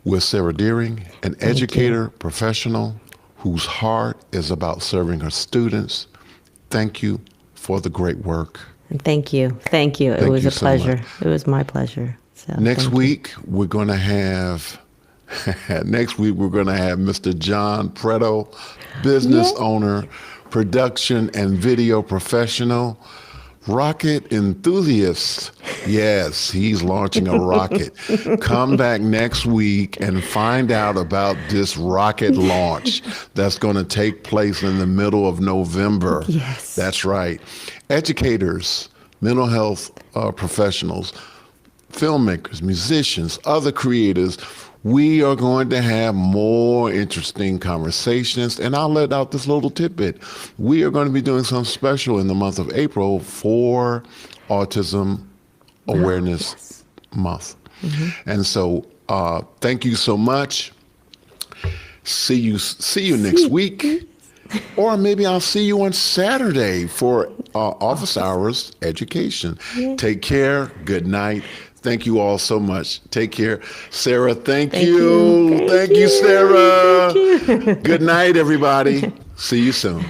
with Cera Doering, an educator, professional whose heart is about serving her students. Thank you for the great work. Thank you. It was a pleasure. It was my pleasure. So next week we're going to have Mr. John Preto, business owner, production and video professional, rocket enthusiast. Yes, he's launching a rocket. Come back next week and find out about this rocket launch that's going to take place in the middle of November. Yes. That's right. Educators, mental health professionals, filmmakers, musicians, other creators, we are going to have more interesting conversations. And I'll let out this little tidbit. We are going to be doing something special in the month of April for Autism Awareness Month. Mm-hmm. And so thank you so much. See you next week. Or maybe I'll see you on Saturday for office hours education. Yeah. Take care. Good night. Thank you all so much. Take care. Cera, thank you. Thank you, Cera. Thank you. Good night, everybody. See you soon.